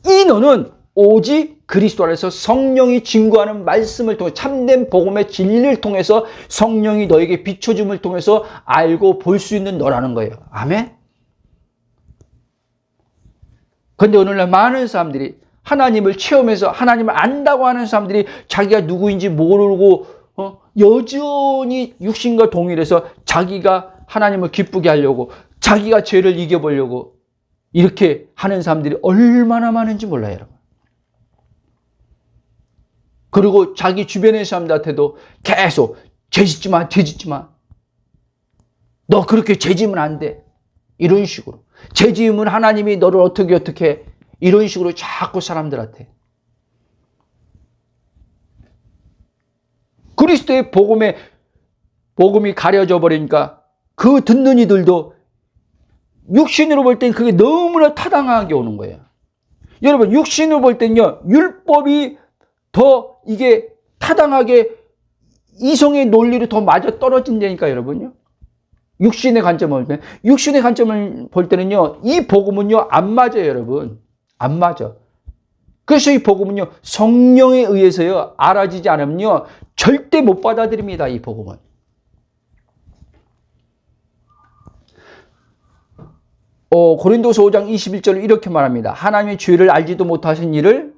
이 너는 오직 그리스도 안에서 성령이 증거하는 말씀을 통해 참된 복음의 진리를 통해서 성령이 너에게 비춰줌을 통해서 알고 볼 수 있는 너라는 거예요. 아멘? 그런데 오늘날 많은 사람들이 하나님을 체험해서 하나님을 안다고 하는 사람들이 자기가 누구인지 모르고 여전히 육신과 동일해서 자기가 하나님을 기쁘게 하려고 자기가 죄를 이겨보려고 이렇게 하는 사람들이 얼마나 많은지 몰라요, 여러분. 그리고 자기 주변의 사람들한테도 계속 죄 짓지 마, 죄 짓지 마. 너 그렇게 죄 지으면 안 돼. 이런 식으로. 죄 지으면 하나님이 너를 어떻게 해. 이런 식으로 자꾸 사람들한테. 그리스도의 복음이 가려져 버리니까 그 듣는 이들도 육신으로 볼 땐 그게 너무나 타당하게 오는 거예요. 여러분, 육신으로 볼 때는요, 율법이 더 이게 타당하게 이성의 논리로 더 맞아 떨어진다니까, 여러분요. 육신의 관점을 볼 때, 육신의 관점을 볼 때는요, 이 복음은요, 안 맞아요, 여러분. 안 맞아. 그래서 이 복음은요, 성령에 의해서요, 알아지지 않으면요, 절대 못 받아들입니다, 이 복음은. 고린도서 5장 21절을 이렇게 말합니다. 하나님의 죄를 알지도 못하신 이를,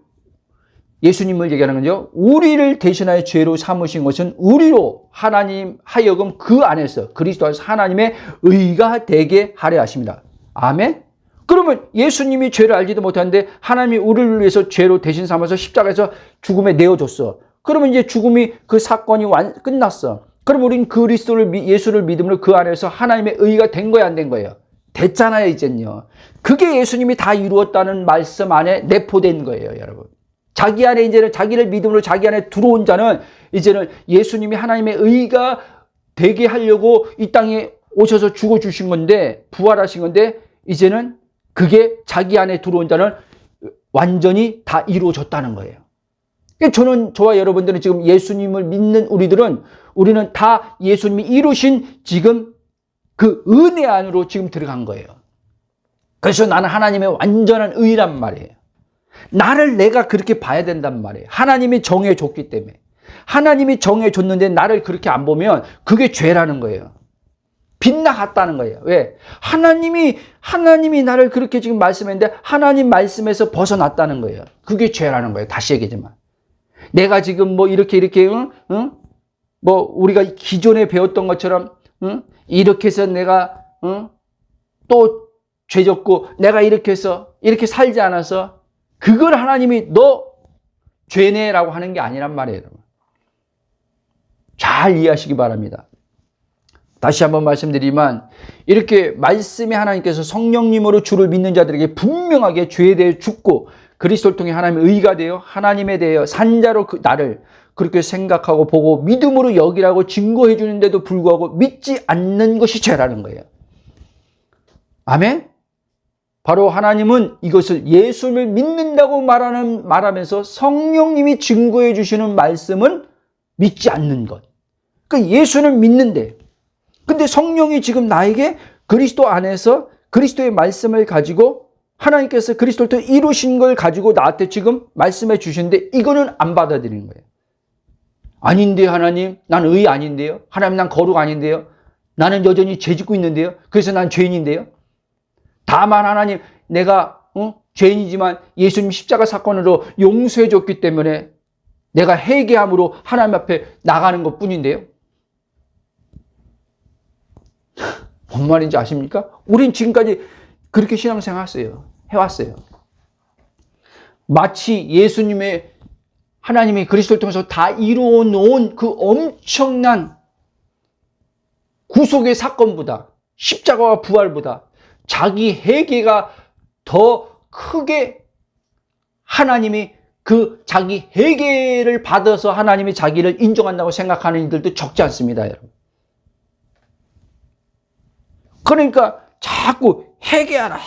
예수님을 얘기하는 거죠. 우리를 대신하여 죄로 삼으신 것은 우리로 하나님 하여금 그 안에서 그리스도 안에서 하나님의 의가 되게 하려 하십니다. 아멘. 그러면 예수님이 죄를 알지도 못하는데 하나님이 우리를 위해서 죄로 대신 삼아서 십자가에서 죽음에 내어줬어. 그러면 이제 죽음이 그 사건이 끝났어. 그럼 우린 그리스도를 예수를 믿음으로 그 안에서 하나님의 의가 된 거야, 안 된 거예요? 됐잖아요, 이젠요. 그게 예수님이 다 이루었다는 말씀 안에 내포된 거예요, 여러분. 자기 안에 이제는 자기를 믿음으로 자기 안에 들어온 자는 이제는 예수님이 하나님의 의가 되게 하려고 이 땅에 오셔서 죽어주신 건데, 부활하신 건데, 이제는 그게 자기 안에 들어온 자는 완전히 다 이루어졌다는 거예요. 저와 여러분들은 지금 예수님을 믿는 우리는 다 예수님이 이루신 지금 그 은혜 안으로 지금 들어간 거예요. 그래서 나는 하나님의 완전한 의란 말이에요. 나를 내가 그렇게 봐야 된단 말이에요. 하나님이 정해줬기 때문에. 하나님이 정해줬는데 나를 그렇게 안 보면 그게 죄라는 거예요. 빗나갔다는 거예요. 왜? 하나님이 나를 그렇게 지금 말씀했는데 하나님 말씀에서 벗어났다는 거예요. 그게 죄라는 거예요. 다시 얘기하지만. 내가 지금 뭐 이렇게 뭐 우리가 기존에 배웠던 것처럼 이렇게 해서 내가 또 죄졌고 내가 이렇게 해서 이렇게 살지 않아서 그걸 하나님이 너 죄네라고 하는 게 아니란 말이에요, 여러분. 잘 이해하시기 바랍니다. 다시 한번 말씀드리면 이렇게 말씀의 하나님께서 성령님으로 주를 믿는 자들에게 분명하게 죄에 대해 죽고 그리스도를 통해 하나님의 의가 되어 하나님에 대해 산자로 나를 그렇게 생각하고 보고 믿음으로 여기라고 증거해 주는데도 불구하고 믿지 않는 것이 죄라는 거예요. 아멘? 바로 하나님은 이것을 예수를 믿는다고 말하면서 성령님이 증거해 주시는 말씀은 믿지 않는 것. 그러니까 예수는 믿는데, 근데 성령이 지금 나에게 그리스도 안에서 그리스도의 말씀을 가지고 하나님께서 그리스도를 통해 이루신 걸 가지고 나한테 지금 말씀해 주시는데 이거는 안 받아들이는 거예요. 아닌데요, 하나님. 난 의 아닌데요. 하나님, 난 거룩 아닌데요. 나는 여전히 죄 짓고 있는데요. 그래서 난 죄인인데요. 다만 하나님, 내가 죄인이지만 예수님 십자가 사건으로 용서해 줬기 때문에 내가 회개함으로 하나님 앞에 나가는 것 뿐인데요. 뭔 말인지 아십니까? 우린 지금까지 그렇게 신앙생활 해왔어요. 마치 예수님의 하나님이 그리스도를 통해서 다 이루어 놓은 그 엄청난 구속의 사건보다 십자가와 부활보다 자기 회개가 더 크게 하나님이 그 자기 회개를 받아서 하나님이 자기를 인정한다고 생각하는 이들도 적지 않습니다, 여러분. 그러니까 자꾸 회개하라.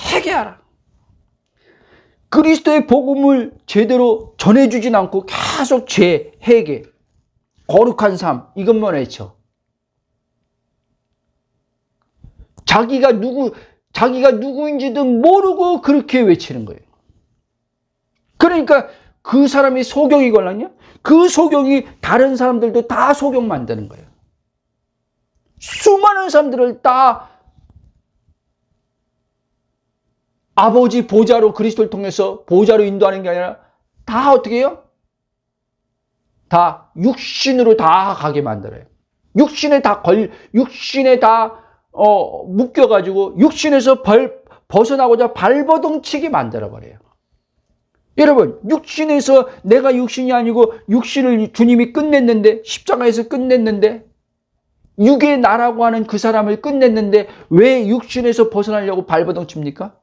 그리스도의 복음을 제대로 전해주진 않고 계속 죄, 회개, 거룩한 삶 이것만 외쳐. 자기가 누구인지도 모르고 그렇게 외치는 거예요. 그러니까 그 사람이 소경이걸랑요? 그 소경이 다른 사람들도 다 소경 만드는 거예요. 수많은 사람들을 다 아버지 보좌로 그리스도를 통해서 보좌로 인도하는 게 아니라 다 어떻게 해요? 다 육신으로 다 가게 만들어요. 육신에 다 묶여가지고 육신에서 벗어나고자 발버둥치게 만들어버려요. 여러분, 육신에서 내가 육신이 아니고 육신을 주님이 끝냈는데, 십자가에서 끝냈는데, 육의 나라고 하는 그 사람을 끝냈는데 왜 육신에서 벗어나려고 발버둥칩니까?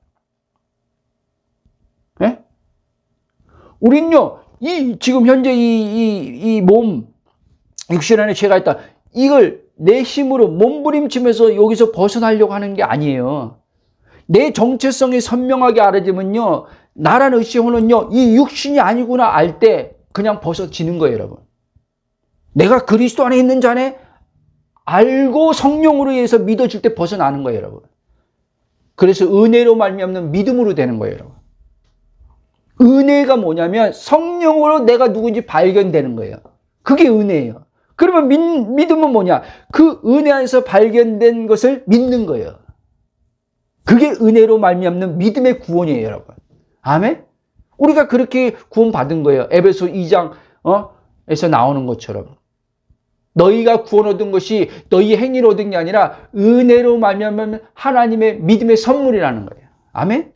예? 우린요, 지금 현재 이 몸, 육신 안에 죄가 있다. 이걸 내 힘으로 몸부림치면서 여기서 벗어나려고 하는 게 아니에요. 내 정체성이 선명하게 알아지면요, 나라는 의식은요, 이 육신이 아니구나 알 때 그냥 벗어지는 거예요, 여러분. 내가 그리스도 안에 있는 자네 알고 성령으로 의해서 믿어질 때 벗어나는 거예요, 여러분. 그래서 은혜로 말미암는 믿음으로 되는 거예요, 여러분. 은혜가 뭐냐면 성령으로 내가 누군지 발견되는 거예요. 그게 은혜예요. 그러면 믿음은 뭐냐? 그 은혜 안에서 발견된 것을 믿는 거예요. 그게 은혜로 말미암는 믿음의 구원이에요, 여러분. 아멘? 우리가 그렇게 구원받은 거예요. 에베소 2장 에서 나오는 것처럼. 너희가 구원 얻은 것이 너희 행위로 얻은 게 아니라 은혜로 말미암은 하나님의 믿음의 선물이라는 거예요. 아멘?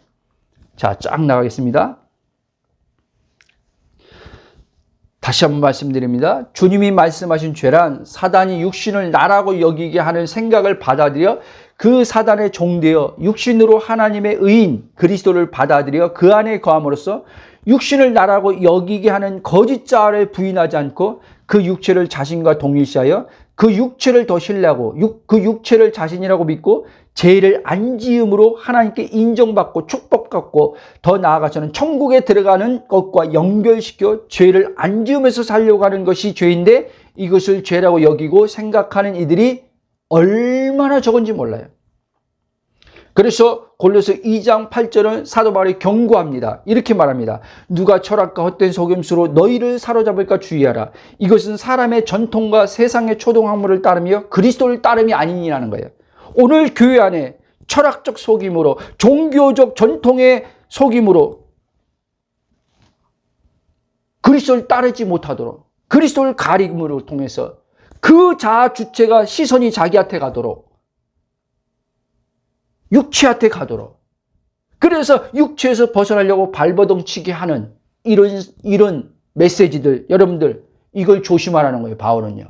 자, 쫙 나가겠습니다. 다시 한번 말씀드립니다. 주님이 말씀하신 죄란 사단이 육신을 나라고 여기게 하는 생각을 받아들여 그 사단의 종되어 육신으로 하나님의 의인 그리스도를 받아들여 그 안에 거함으로써 육신을 나라고 여기게 하는 거짓 자아를 부인하지 않고 그 육체를 자신과 동일시하여 그 육체를 더 신뢰하고 그 육체를 자신이라고 믿고 죄를 안 지음으로 하나님께 인정받고 축복받고 더 나아가서는 천국에 들어가는 것과 연결시켜 죄를 안 지으면서 살려고 하는 것이 죄인데 이것을 죄라고 여기고 생각하는 이들이 얼마나 적은지 몰라요. 그래서 골로새 2장 8절은 사도 바울이 경고합니다. 이렇게 말합니다. 누가 철학과 헛된 속임수로 너희를 사로잡을까 주의하라. 이것은 사람의 전통과 세상의 초동학문을 따르며 그리스도를 따름이 아니니라는 거예요. 오늘 교회 안에 철학적 속임으로 종교적 전통의 속임으로 그리스도를 따르지 못하도록 그리스도를 가림으로 통해서 그 자아 주체가 시선이 자기한테 가도록 육체한테 가도록 그래서 육체에서 벗어나려고 발버둥치게 하는 이런 메시지들 여러분들 이걸 조심하라는 거예요. 바울은요.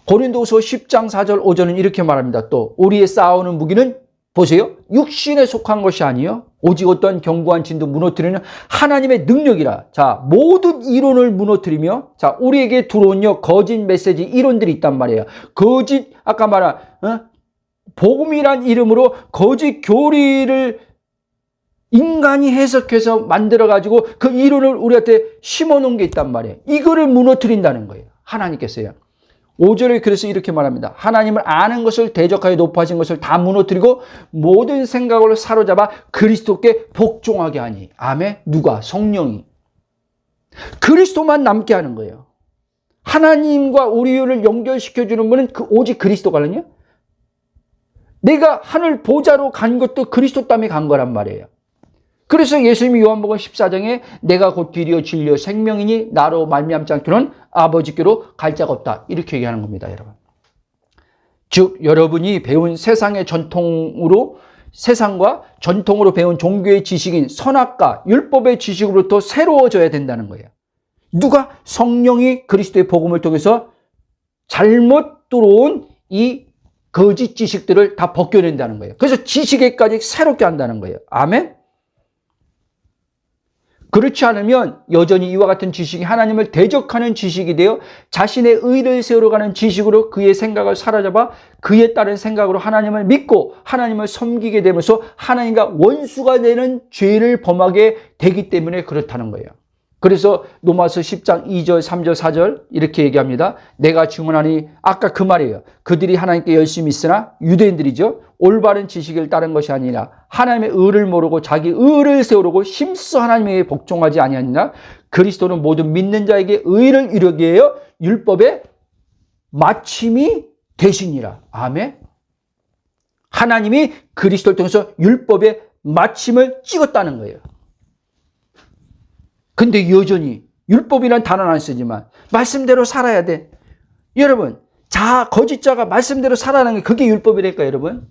고린도후서 10장 4절 5절은 이렇게 말합니다. 또 우리의 싸우는 무기는 보세요. 육신에 속한 것이 아니요 오직 어떠한 견고한 진도 무너뜨리는 하나님의 능력이라. 자, 모든 이론을 무너뜨리며 자, 우리에게 들어온 거짓 메시지 이론들이 있단 말이에요. 거짓 아까 말한 복음이란 이름으로 거짓 교리를 인간이 해석해서 만들어 가지고 그 이론을 우리한테 심어 놓은 게 있단 말이에요. 이거를 무너뜨린다는 거예요. 하나님께서요. 5절에 그래서 이렇게 말합니다. 하나님을 아는 것을 대적하여 높아진 것을 다 무너뜨리고 모든 생각으로 사로잡아 그리스도께 복종하게 하니. 아멘. 누가? 성령이. 그리스도만 남게 하는 거예요. 하나님과 우리를 연결시켜주는 분은 오직 그리스도거든요. 내가 하늘 보좌로 간 것도 그리스도 때문에 간 거란 말이에요. 그래서 예수님이 요한복음 14장에 내가 곧 길이요 진리요 생명이니 나로 말미암지 않고는 아버지께로 갈 자가 없다. 이렇게 얘기하는 겁니다, 여러분. 즉 여러분이 배운 세상과 전통으로 배운 종교의 지식인 선악과 율법의 지식으로부터 새로워져야 된다는 거예요. 누가? 성령이 그리스도의 복음을 통해서 잘못 들어온 이 거짓 지식들을 다 벗겨낸다는 거예요. 그래서 지식에까지 새롭게 한다는 거예요. 아멘? 그렇지 않으면 여전히 이와 같은 지식이 하나님을 대적하는 지식이 되어 자신의 의를 세우러가는 지식으로 그의 생각을 사로잡아 그에 따른 생각으로 하나님을 믿고 하나님을 섬기게 되면서 하나님과 원수가 되는 죄를 범하게 되기 때문에 그렇다는 거예요. 그래서 로마서 10장 2절, 3절, 4절 이렇게 얘기합니다. 내가 증언하니 아까 그 말이에요. 그들이 하나님께 열심히 있으나 유대인들이죠. 올바른 지식을 따른 것이 아니라 하나님의 의를 모르고 자기 의를 세우려고 힘써 하나님에게 복종하지 아니하니라. 그리스도는 모든 믿는 자에게 의를 이루게 하여 율법의 마침이 되시니라. 아멘. 하나님이 그리스도를 통해서 율법의 마침을 찍었다는 거예요. 근데 여전히 율법이란 단어는 안 쓰지만 말씀대로 살아야 돼. 여러분, 거짓자가 말씀대로 살아가는 게 그게 율법이랄까, 여러분?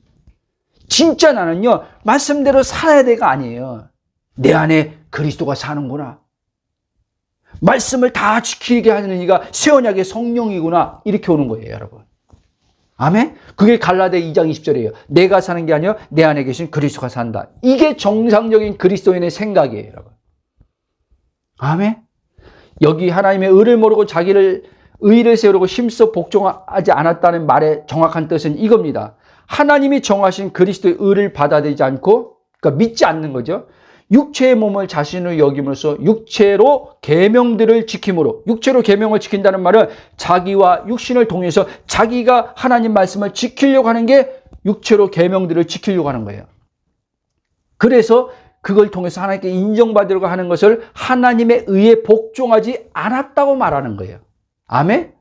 진짜 나는요, 말씀대로 살아야 돼가 아니에요. 내 안에 그리스도가 사는구나. 말씀을 다 지키게 하는 이가 새 언약의 성령이구나. 이렇게 오는 거예요, 여러분. 아멘? 그게 갈라디아 2장 20절이에요. 내가 사는 게 아니라 내 안에 계신 그리스도가 산다. 이게 정상적인 그리스도인의 생각이에요, 여러분. 아멘? 여기 하나님의 의를 모르고 자기를 의를 세우려고 힘써 복종하지 않았다는 말의 정확한 뜻은 이겁니다. 하나님이 정하신 그리스도의 의를 받아들이지 않고 그러니까 믿지 않는 거죠. 육체의 몸을 자신으로 여김으로써 육체로 계명들을 지킴으로, 육체로 계명을 지킨다는 말은 자기와 육신을 통해서 자기가 하나님 말씀을 지키려고 하는 게 육체로 계명들을 지키려고 하는 거예요. 그래서 그걸 통해서 하나님께 인정받으려고 하는 것을 하나님의 의에 복종하지 않았다고 말하는 거예요. 아멘?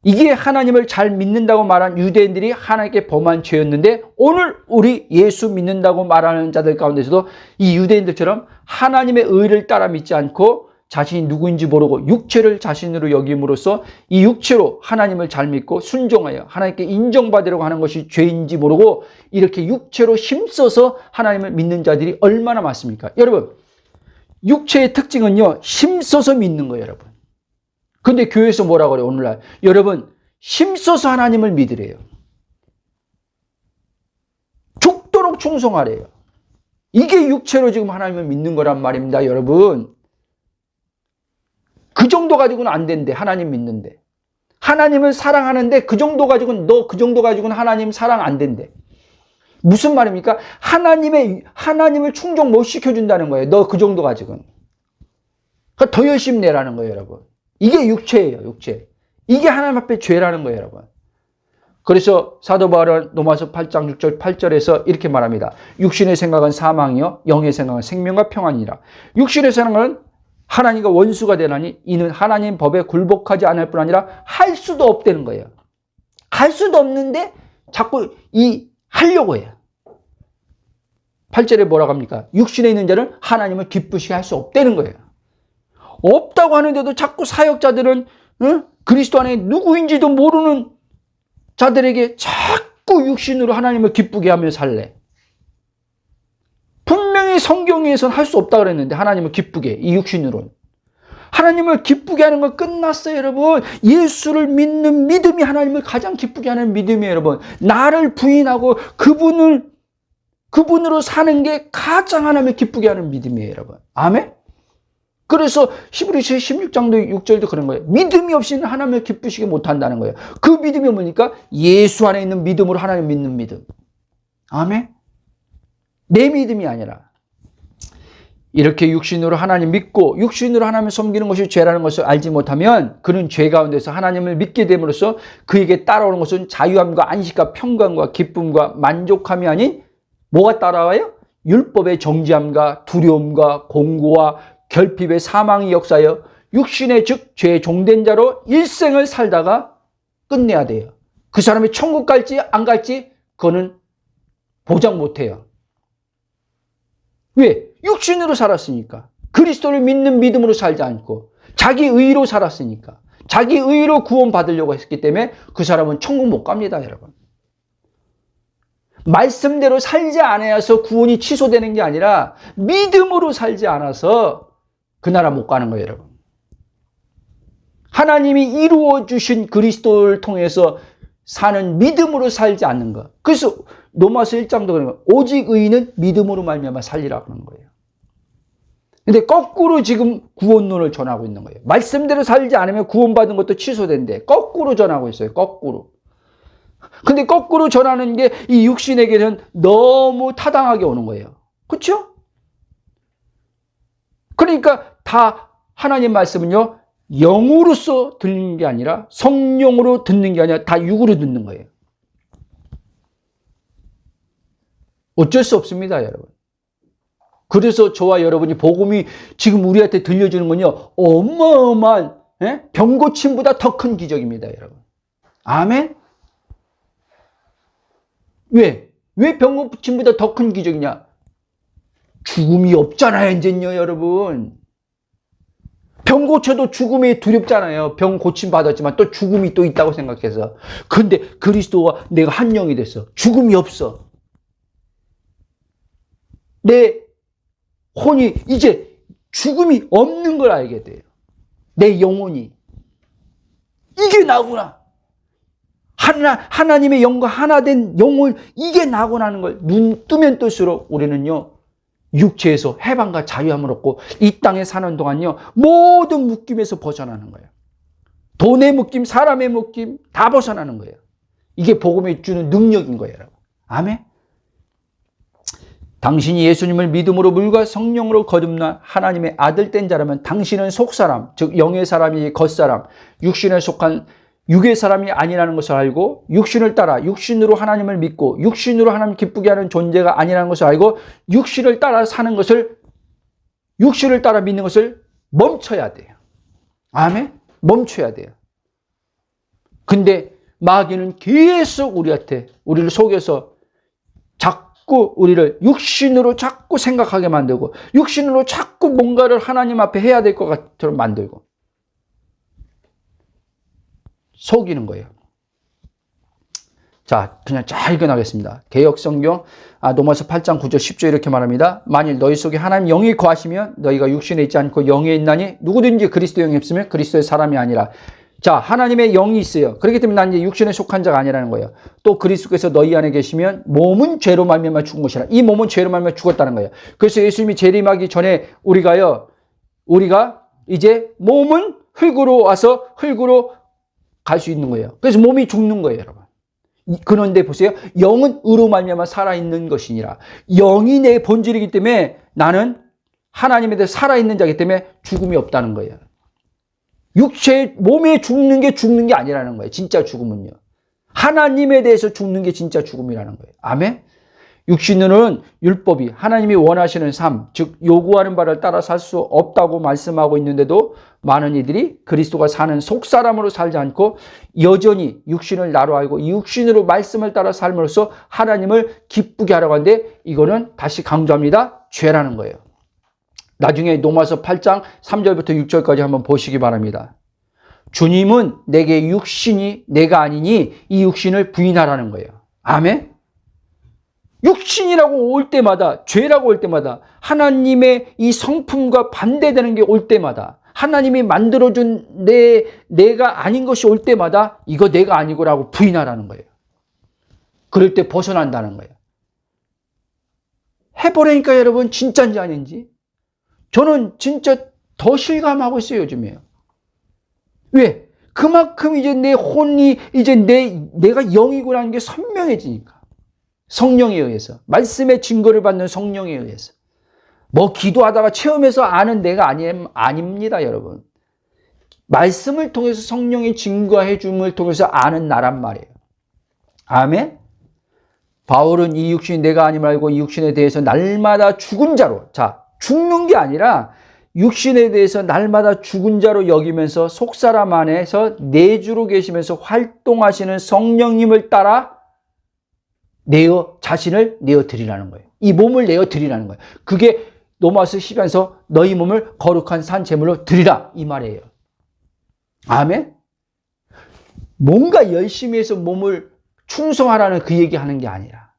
이게 하나님을 잘 믿는다고 말한 유대인들이 하나님께 범한 죄였는데, 오늘 우리 예수 믿는다고 말하는 자들 가운데서도 이 유대인들처럼 하나님의 의를 따라 믿지 않고 자신이 누구인지 모르고 육체를 자신으로 여김으로써 이 육체로 하나님을 잘 믿고 순종하여 하나님께 인정받으려고 하는 것이 죄인지 모르고 이렇게 육체로 힘써서 하나님을 믿는 자들이 얼마나 많습니까? 여러분, 육체의 특징은요, 힘써서 믿는 거예요, 여러분. 근데 교회에서 뭐라고 그래요, 오늘날? 여러분, 힘써서 하나님을 믿으래요. 죽도록 충성하래요. 이게 육체로 지금 하나님을 믿는 거란 말입니다, 여러분. 그 정도 가지고는 안 된대, 하나님 믿는데. 하나님을 사랑하는데 그 정도 가지고는, 너 그 정도 가지고는 하나님 사랑 안 된대. 무슨 말입니까? 하나님을 충족 못 시켜준다는 거예요. 너 그 정도 가지고는. 그러니까 더 열심히 내라는 거예요, 여러분. 이게 육체예요, 육체. 이게 하나님 앞에 죄라는 거예요, 여러분. 그래서 사도 바울은 로마서 8장 6절 8절에서 이렇게 말합니다. 육신의 생각은 사망이요 영의 생각은 생명과 평안이라. 육신의 생각은 하나님과 원수가 되나니 이는 하나님 법에 굴복하지 않을 뿐 아니라 할 수도 없다는 거예요. 할 수도 없는데 자꾸 하려고 해요. 8절에 뭐라고 합니까? 육신에 있는 자는 하나님을 기쁘시게 할 수 없다는 거예요. 없다고 하는데도 자꾸 사역자들은 그리스도 안에 누구인지도 모르는 자들에게 자꾸 육신으로 하나님을 기쁘게 하며 살래. 분명히 성경에서는 할 수 없다 그랬는데 하나님을 기쁘게, 이 육신으로는. 하나님을 기쁘게 하는 건 끝났어요, 여러분. 예수를 믿는 믿음이 하나님을 가장 기쁘게 하는 믿음이에요, 여러분. 나를 부인하고 그분으로 사는 게 가장 하나님을 기쁘게 하는 믿음이에요, 여러분. 아멘? 그래서 히브리서 16장도 6절도 그런 거예요. 믿음이 없이는 하나님을 기쁘시게 못한다는 거예요. 그 믿음이 뭡니까? 예수 안에 있는 믿음으로 하나님 믿는 믿음. 아멘? 내 믿음이 아니라. 이렇게 육신으로 하나님 믿고 육신으로 하나님을 섬기는 것이 죄라는 것을 알지 못하면 그는 죄 가운데서 하나님을 믿게 됨으로써 그에게 따라오는 것은 자유함과 안식과 평강과 기쁨과 만족함이 아닌 뭐가 따라와요? 율법의 정죄함과 두려움과 공고와 결핍의 사망이 역사하여 육신의 즉 죄의 종된 자로 일생을 살다가 끝내야 돼요. 그 사람이 천국 갈지 안 갈지 그거는 보장 못해요. 왜? 육신으로 살았으니까. 그리스도를 믿는 믿음으로 살지 않고 자기 의로 살았으니까. 자기 의로 구원받으려고 했기 때문에 그 사람은 천국 못 갑니다, 여러분. 말씀대로 살지 않아서 구원이 취소되는 게 아니라 믿음으로 살지 않아서 그 나라 못 가는 거예요, 여러분. 하나님이 이루어 주신 그리스도를 통해서 사는 믿음으로 살지 않는 것. 그래서 로마서 1장도 그런 거예요. 오직 의인은 믿음으로 말미암아 살리라고 하는 거예요. 근데 거꾸로 지금 구원론을 전하고 있는 거예요. 말씀대로 살지 않으면 구원받은 것도 취소된대. 거꾸로 전하고 있어요. 거꾸로. 근데 거꾸로 전하는 게 이 육신에게는 너무 타당하게 오는 거예요. 그렇죠? 그러니까 다 하나님 말씀은요, 영으로서 듣는 게 아니라 성령으로 듣는 게 아니라 다 육으로 듣는 거예요. 어쩔 수 없습니다, 여러분. 그래서 저와 여러분이 복음이 지금 우리한테 들려주는 건요, 어마어마한 병 고침보다 더 큰 기적입니다, 여러분. 아멘? 왜? 왜 병 고침보다 더 큰 기적이냐? 죽음이 없잖아요, 이제요, 여러분. 병 고쳐도 죽음이 두렵잖아요. 병 고침 받았지만 또 죽음이 또 있다고 생각해서. 근데 그리스도와 내가 한 영이 됐어. 죽음이 없어. 내 혼이 이제 죽음이 없는 걸 알게 돼요. 내 영혼이. 이게 나구나. 하나님의 영과 하나 된 영혼, 이게 나구나 하는 걸 눈 뜨면 뜰수록 우리는요, 육체에서 해방과 자유함을 얻고 이 땅에 사는 동안요, 모든 묶임에서 벗어나는 거예요. 돈의 묶임, 사람의 묶임 다 벗어나는 거예요. 이게 복음이 주는 능력인 거예요, 여러분. 아멘? 당신이 예수님을 믿음으로 물과 성령으로 거듭난 하나님의 아들 된 자라면 당신은 속사람, 즉 영의 사람이 겉사람, 육신에 속한 육의 사람이 아니라는 것을 알고 육신을 따라 육신으로 하나님을 믿고 육신으로 하나님 기쁘게 하는 존재가 아니라는 것을 알고 육신을 따라 사는 것을, 육신을 따라 믿는 것을 멈춰야 돼요. 아멘? 멈춰야 돼요. 근데 마귀는 계속 우리를 속여서 자꾸 우리를 육신으로 자꾸 생각하게 만들고 육신으로 자꾸 뭔가를 하나님 앞에 해야 될 것 같도록 만들고 속이는 거예요. 자, 그냥 잘 읽어나가겠습니다. 개역성경 로마서 8장 9절 10절 이렇게 말합니다. 만일 너희 속에 하나님 영이 거하시면 너희가 육신에 있지 않고 영에 있나니 누구든지 그리스도 영이 없으면 그리스도의 사람이 아니라. 자, 하나님의 영이 있어요. 그렇기 때문에 난 이제 육신에 속한 자가 아니라는 거예요. 또 그리스도께서 너희 안에 계시면 몸은 죄로 말미암아 죽은 것이라. 이 몸은 죄로 말미암아 죽었다는 거예요. 그래서 예수님이 재림하기 전에 우리가 이제 몸은 흙으로 와서 흙으로 갈 수 있는 거예요. 그래서 몸이 죽는 거예요, 여러분. 그런데 보세요. 영은 의로 말미암아 살아있는 것이니라. 영이 내 본질이기 때문에 나는 하나님에 대해 살아있는 자이기 때문에 죽음이 없다는 거예요. 몸에 죽는 게 아니라는 거예요. 진짜 죽음은요. 하나님에 대해서 죽는 게 진짜 죽음이라는 거예요. 아멘? 육신으로는 율법이 하나님이 원하시는 삶, 즉 요구하는 바를 따라 살 수 없다고 말씀하고 있는데도 많은 이들이 그리스도가 사는 속사람으로 살지 않고 여전히 육신을 나로 알고 이 육신으로 말씀을 따라 삶으로써 하나님을 기쁘게 하려고 하는데 이거는 다시 강조합니다. 죄라는 거예요. 나중에 로마서 8장 3절부터 6절까지 한번 보시기 바랍니다. 주님은 내게 육신이 내가 아니니 이 육신을 부인하라는 거예요. 아멘? 육신이라고 올 때마다, 죄라고 올 때마다, 하나님의 이 성품과 반대되는 게 올 때마다, 하나님이 만들어준 내가 아닌 것이 올 때마다 이거 내가 아니고라고 부인하라는 거예요. 그럴 때 벗어난다는 거예요. 해보라니까 여러분, 진짜인지 아닌지. 저는 진짜 더 실감하고 있어요, 요즘에요. 왜? 그만큼 이제 내 혼이, 이제 내가 영이구나는 게 선명해지니까. 성령에 의해서. 말씀의 증거를 받는 성령에 의해서. 뭐 기도하다가 체험해서 아는 내가 아닙니다, 여러분. 말씀을 통해서 성령이 증거해 줌을 통해서 아는 나란 말이에요. 아멘? 바울은 이 육신이 내가 아님을 알고 이 육신에 대해서 날마다 죽은 자로, 자, 죽는 게 아니라 육신에 대해서 날마다 죽은 자로 여기면서 속사람 안에서 내주로 계시면서 활동하시는 성령님을 따라 자신을 내어드리라는 거예요. 이 몸을 내어드리라는 거예요. 그게 로마서 10장에서 너희 몸을 거룩한 산 제물로 드리라 이 말이에요. 아멘? 뭔가 열심히 해서 몸을 충성하라는 그 얘기하는 게 아니라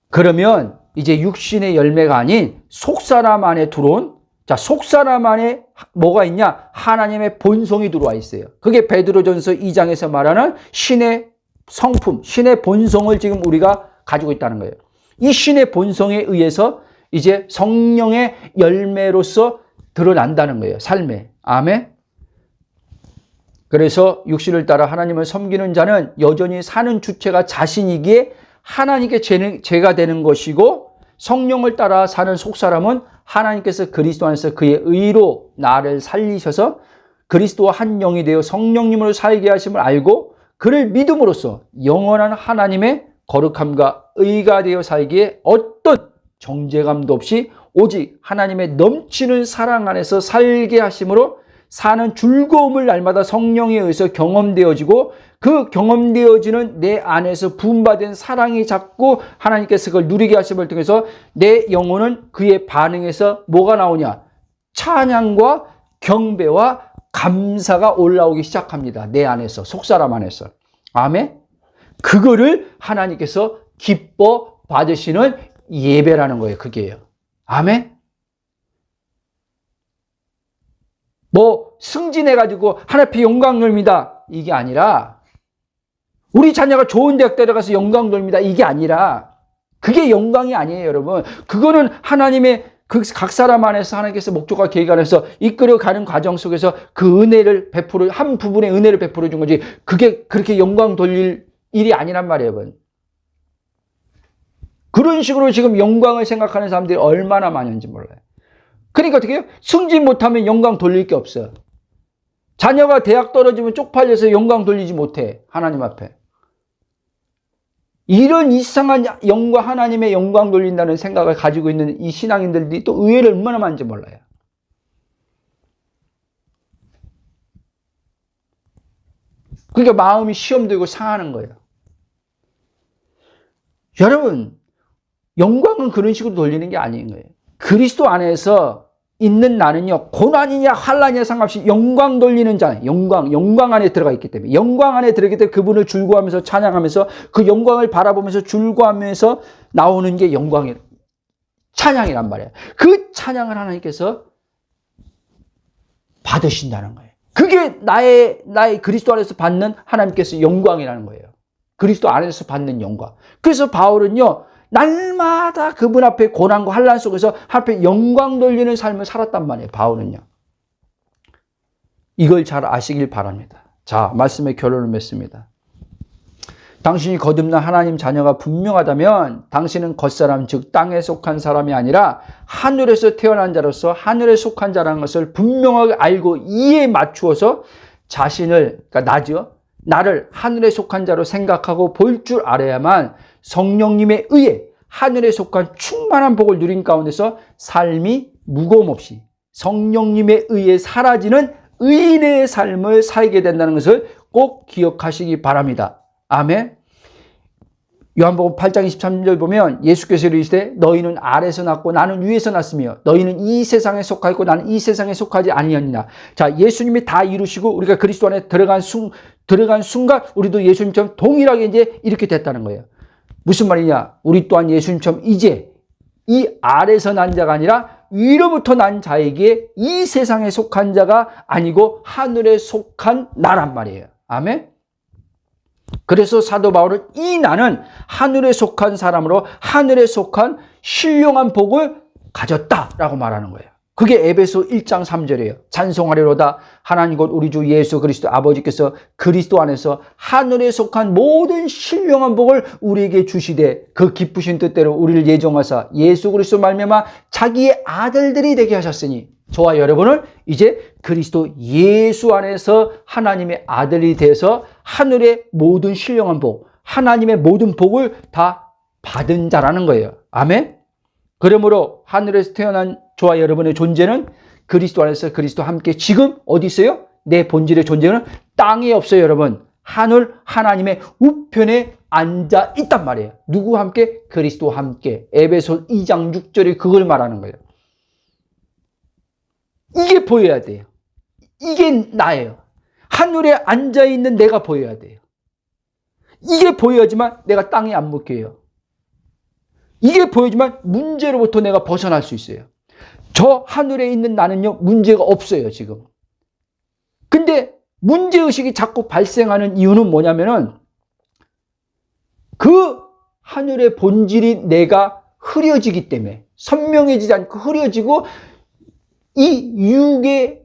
그러면 이제 육신의 열매가 아닌 속사람 안에 들어온, 자, 속사람 안에 뭐가 있냐? 하나님의 본성이 들어와 있어요. 그게 베드로전서 2장에서 말하는 신의 성품, 신의 본성을 지금 우리가 가지고 있다는 거예요. 이 신의 본성에 의해서 이제 성령의 열매로서 드러난다는 거예요. 삶에. 아멘? 그래서 육신을 따라 하나님을 섬기는 자는 여전히 사는 주체가 자신이기에 하나님께 죄가 되는 것이고 성령을 따라 사는 속사람은 하나님께서 그리스도 안에서 그의 의로 나를 살리셔서 그리스도와 한 영이 되어 성령님으로 살게 하심을 알고 그를 믿음으로써 영원한 하나님의 거룩함과 의가 되어 살기에 어떤 정죄감도 없이 오직 하나님의 넘치는 사랑 안에서 살게 하심으로 사는 즐거움을 날마다 성령에 의해서 경험되어지고 그 경험되어지는 내 안에서 부음받은 사랑이 자꾸 하나님께서 그걸 누리게 하심을 통해서 내 영혼은 그의 반응에서 뭐가 나오냐? 찬양과 경배와 감사가 올라오기 시작합니다. 내 안에서, 속사람 안에서. 아멘? 그거를 하나님께서 기뻐 받으시는 예배라는 거예요. 그게요. 아멘? 뭐 승진해가지고 하나님 앞에 영광 돌립니다. 이게 아니라 우리 자녀가 좋은 대학 데려가서 영광 돌립니다. 이게 아니라 그게 영광이 아니에요, 여러분. 그거는 하나님의 그 각 사람 안에서 하나님께서 목적과 계획 안에서 이끌어가는 과정 속에서 그 은혜를 한 부분의 은혜를 베풀어 준 거지 그게 그렇게 영광 돌릴 일이 아니란 말이에요, 여러분. 그런 식으로 지금 영광을 생각하는 사람들이 얼마나 많은지 몰라요. 그러니까 어떻게 해요? 승진 못하면 영광 돌릴 게 없어요. 자녀가 대학 떨어지면 쪽팔려서 영광 돌리지 못해. 하나님 앞에. 이런 이상한 영광, 하나님의 영광 돌린다는 생각을 가지고 있는 이 신앙인들이 또 의외로 얼마나 많은지 몰라요. 그러니까 마음이 시험 들고 상하는 거예요. 여러분, 영광은 그런 식으로 돌리는 게 아닌 거예요. 그리스도 안에서 있는 나는요, 고난이냐 환난이냐 상관없이 영광 돌리는 자, 영광 안에 들어가 있기 때문에, 영광 안에 들어가기 때문에 그분을 즐거워하면서 찬양하면서 그 영광을 바라보면서 즐거워하면서 나오는 게 영광이, 찬양이란 말이에요. 그 찬양을 하나님께서 받으신다는 거예요. 그게 나의 그리스도 안에서 받는 하나님께서 영광이라는 거예요. 그리스도 안에서 받는 영광. 그래서 바울은요, 날마다 그분 앞에 고난과 환난 속에서 앞에 영광 돌리는 삶을 살았단 말이에요. 바울은요. 이걸 잘 아시길 바랍니다. 자, 말씀의 결론을 맺습니다. 당신이 거듭난 하나님 자녀가 분명하다면 당신은 겉사람 즉 땅에 속한 사람이 아니라 하늘에서 태어난 자로서 하늘에 속한 자라는 것을 분명하게 알고 이에 맞추어서 자신을, 그러니까 나를 하늘에 속한 자로 생각하고 볼 줄 알아야만 성령님에 의해 하늘에 속한 충만한 복을 누린 가운데서 삶이 무거움 없이 성령님에 의해 사라지는 의인의 삶을 살게 된다는 것을 꼭 기억하시기 바랍니다. 아멘. 요한복음 8장 23절 보면 예수께서 이르시되 너희는 아래에서 났고 나는 위에서 났으며 너희는 이 세상에 속하였고 나는 이 세상에 속하지 아니하니라. 자, 예수님이 다 이루시고 우리가 그리스도 안에 들어간 순간 우리도 예수님처럼 동일하게 이제 이렇게 됐다는 거예요. 무슨 말이냐? 우리 또한 예수님처럼 이제 이 아래에서 난 자가 아니라 위로부터 난 자에게 이 세상에 속한 자가 아니고 하늘에 속한 나란 말이에요. 아멘. 그래서 사도 바울은 이 나는 하늘에 속한 사람으로 하늘에 속한 신령한 복을 가졌다라고 말하는 거예요. 그게 에베소 1장 3절이에요. 찬송하리로다 하나님 곧 우리 주 예수 그리스도 아버지께서 그리스도 안에서 하늘에 속한 모든 신령한 복을 우리에게 주시되 그 기쁘신 뜻대로 우리를 예정하사 예수 그리스도 말미암아 자기의 아들들이 되게 하셨으니 저와 여러분은 이제 그리스도 예수 안에서 하나님의 아들이 돼서 하늘의 모든 신령한 복, 하나님의 모든 복을 다 받은 자라는 거예요. 아멘. 그러므로 하늘에서 태어난 저와 여러분의 존재는 그리스도 안에서 그리스도와 함께 지금 어디 있어요? 내 본질의 존재는 땅에 없어요, 여러분. 하늘 하나님의 우편에 앉아 있단 말이에요. 누구와 함께? 그리스도와 함께. 에베소 2장 6절에 그걸 말하는 거예요. 이게 보여야 돼요. 이게 나예요. 하늘에 앉아있는 내가 보여야 돼요. 이게 보여야지만 내가 땅에 안 묶여요. 이게 보여야지만 문제로부터 내가 벗어날 수 있어요. 저 하늘에 있는 나는요, 문제가 없어요, 지금. 근데 문제의식이 자꾸 발생하는 이유는 뭐냐면은 그 하늘의 본질이 내가 흐려지기 때문에 선명해지지 않고 흐려지고 이 육의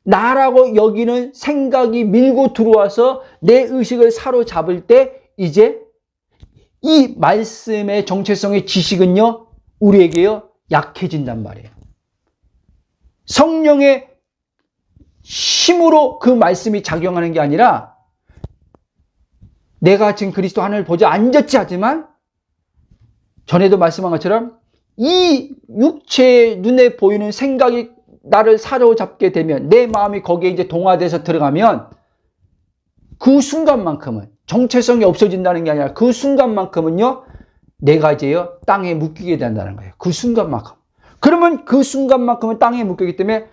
나라고 여기는 생각이 밀고 들어와서 내 의식을 사로잡을 때 이제 이 말씀의 정체성의 지식은요, 우리에게요, 약해진단 말이에요. 성령의 힘으로 그 말씀이 작용하는 게 아니라 내가 지금 그리스도 하늘을 보자 앉았지 하지만 전에도 말씀한 것처럼 이 육체의 눈에 보이는 생각이 나를 사로잡게 되면 내 마음이 거기에 이제 동화돼서 들어가면 그 순간만큼은 정체성이 없어진다는 게 아니라 그 순간만큼은요 내가 이제요 땅에 묶이게 된다는 거예요. 그 순간만큼. 그러면 그 순간만큼은 땅에 묶이기 때문에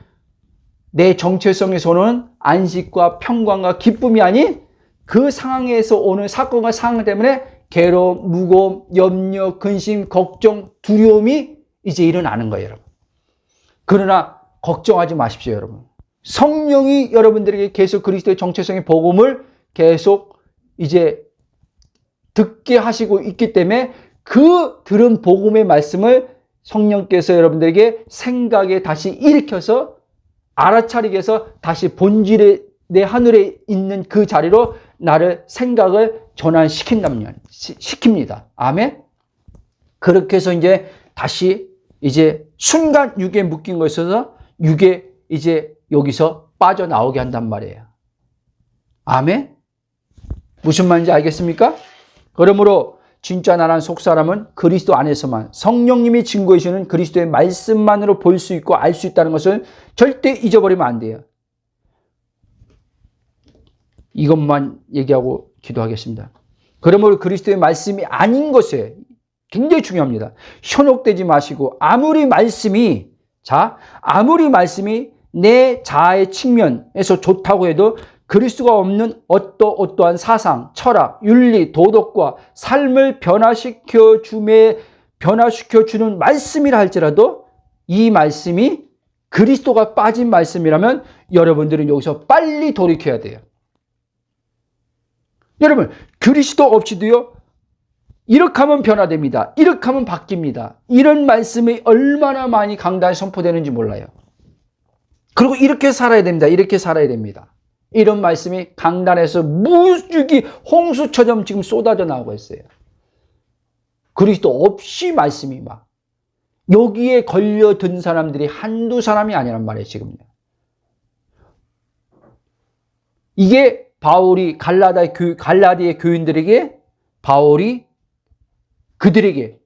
내 정체성에서 오는 안식과 평강과 기쁨이 아닌 그 상황에서 오는 사건과 상황 때문에 괴로움, 무거움, 염려, 근심, 걱정, 두려움이 이제 일어나는 거예요, 여러분. 그러나 걱정하지 마십시오, 여러분. 성령이 여러분들에게 계속 그리스도의 정체성의 복음을 계속 이제 듣게 하시고 있기 때문에 그 들은 복음의 말씀을 성령께서 여러분들에게 생각에 다시 일으켜서 알아차리게 해서 다시 본질의 내 하늘에 있는 그 자리로 나를 생각을 전환시킵니다. 아멘? 그렇게 해서 이제 다시 이제 순간 육에 묶인 것에서 육에 이제 여기서 빠져나오게 한단 말이에요. 아멘? 무슨 말인지 알겠습니까? 그러므로 진짜 나란 속사람은 그리스도 안에서만 성령님이 증거해 주는 그리스도의 말씀만으로 볼 수 있고 알 수 있다는 것을 절대 잊어버리면 안 돼요. 이것만 얘기하고 기도하겠습니다. 그러므로 그리스도의 말씀이 아닌 것에 굉장히 중요합니다. 현혹되지 마시고 아무리 말씀이 내 자아의 측면에서 좋다고 해도 그리스도가 없는 어떠한 사상, 철학, 윤리, 도덕과 삶을 변화시켜 주는 말씀이라 할지라도 이 말씀이 그리스도가 빠진 말씀이라면 여러분들은 여기서 빨리 돌이켜야 돼요. 여러분, 그리스도 없이도요, 이렇게 하면 변화됩니다. 이렇게 하면 바뀝니다. 이런 말씀이 얼마나 많이 강단에 선포되는지 몰라요. 그리고 이렇게 살아야 됩니다. 이렇게 살아야 됩니다. 이런 말씀이 강단에서 무수기 홍수처럼 지금 쏟아져 나오고 있어요. 그리스도 없이 말씀이 막 여기에 걸려든 사람들이 한두 사람이 아니란 말이에요. 지금요. 이게 바울이 갈라디아 교인들에게 바울이 그들에게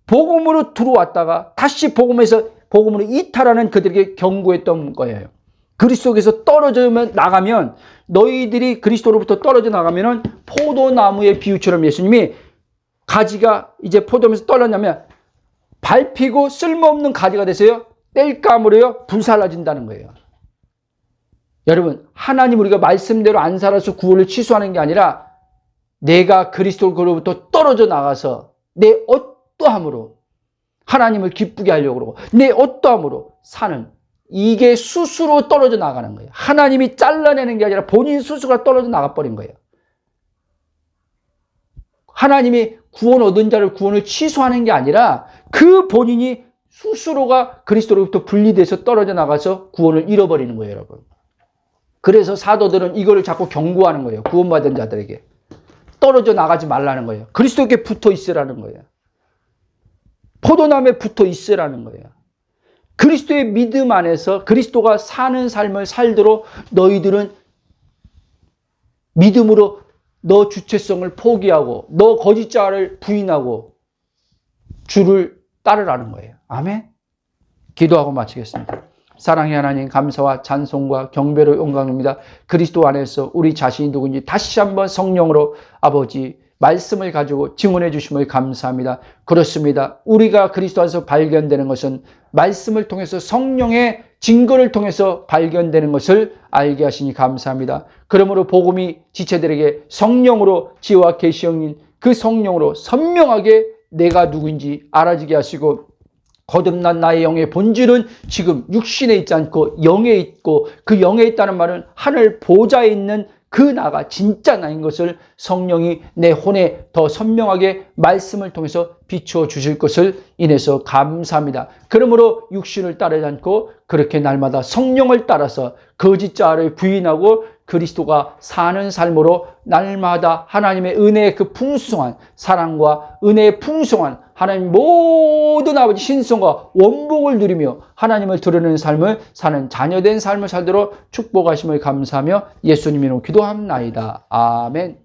복음으로 들어왔다가 다시 복음으로 이탈하는 그들에게 경고했던 거예요. 그리스도에서 떨어져 나가면 너희들이 그리스도로부터 떨어져 나가면은 포도나무의 비유처럼 예수님이 가지가 이제 포도나무에서 떨어지면 밟히고 쓸모없는 가지가 돼서요 땔감으로요 불살라진다는 거예요. 여러분, 하나님 우리가 말씀대로 안 살아서 구원을 취소하는 게 아니라 내가 그리스도로부터 떨어져 나가서 내 어떠함으로 하나님을 기쁘게 하려고 그러고 내 어떠함으로 사는 이게 스스로 떨어져 나가는 거예요. 하나님이 잘라내는 게 아니라 본인 스스로가 떨어져 나가버린 거예요. 하나님이 구원 얻은 자를 구원을 취소하는 게 아니라 그 본인이 스스로가 그리스도로부터 분리돼서 떨어져 나가서 구원을 잃어버리는 거예요, 여러분. 그래서 사도들은 이거를 자꾸 경고하는 거예요. 구원받은 자들에게. 떨어져 나가지 말라는 거예요. 그리스도께 붙어 있으라는 거예요. 포도나무에 붙어 있으라는 거예요. 그리스도의 믿음 안에서 그리스도가 사는 삶을 살도록 너희들은 믿음으로 너 주체성을 포기하고 너 거짓자를 부인하고 주를 따르라는 거예요. 아멘. 기도하고 마치겠습니다. 사랑의 하나님, 감사와 찬송과 경배로 영광입니다. 그리스도 안에서 우리 자신이 누군지 다시 한번 성령으로 아버지 말씀을 가지고 증언해 주심을 감사합니다. 그렇습니다. 우리가 그리스도 안에서 발견되는 것은 말씀을 통해서 성령의 증거를 통해서 발견되는 것을 알게 하시니 감사합니다. 그러므로 복음이 지체들에게 성령으로 지혜와 계시형인 그 성령으로 선명하게 내가 누구인지 알아지게 하시고 거듭난 나의 영의 본질은 지금 육신에 있지 않고 영에 있고 그 영에 있다는 말은 하늘 보좌에 있는 그 나가 진짜 나인 것을 성령이 내 혼에 더 선명하게 말씀을 통해서 비추어 주실 것을 인해서 감사합니다. 그러므로 육신을 따르지 않고 그렇게 날마다 성령을 따라서 거짓자를 부인하고 그리스도가 사는 삶으로 날마다 하나님의 은혜의 그 풍성한 사랑과 은혜의 풍성한 하나님 모든 아버지 신성과 원복을 누리며 하나님을 드러내는 삶을 사는 자녀된 삶을 살도록 축복하심을 감사하며 예수님 이름으로 기도합나이다. 아멘.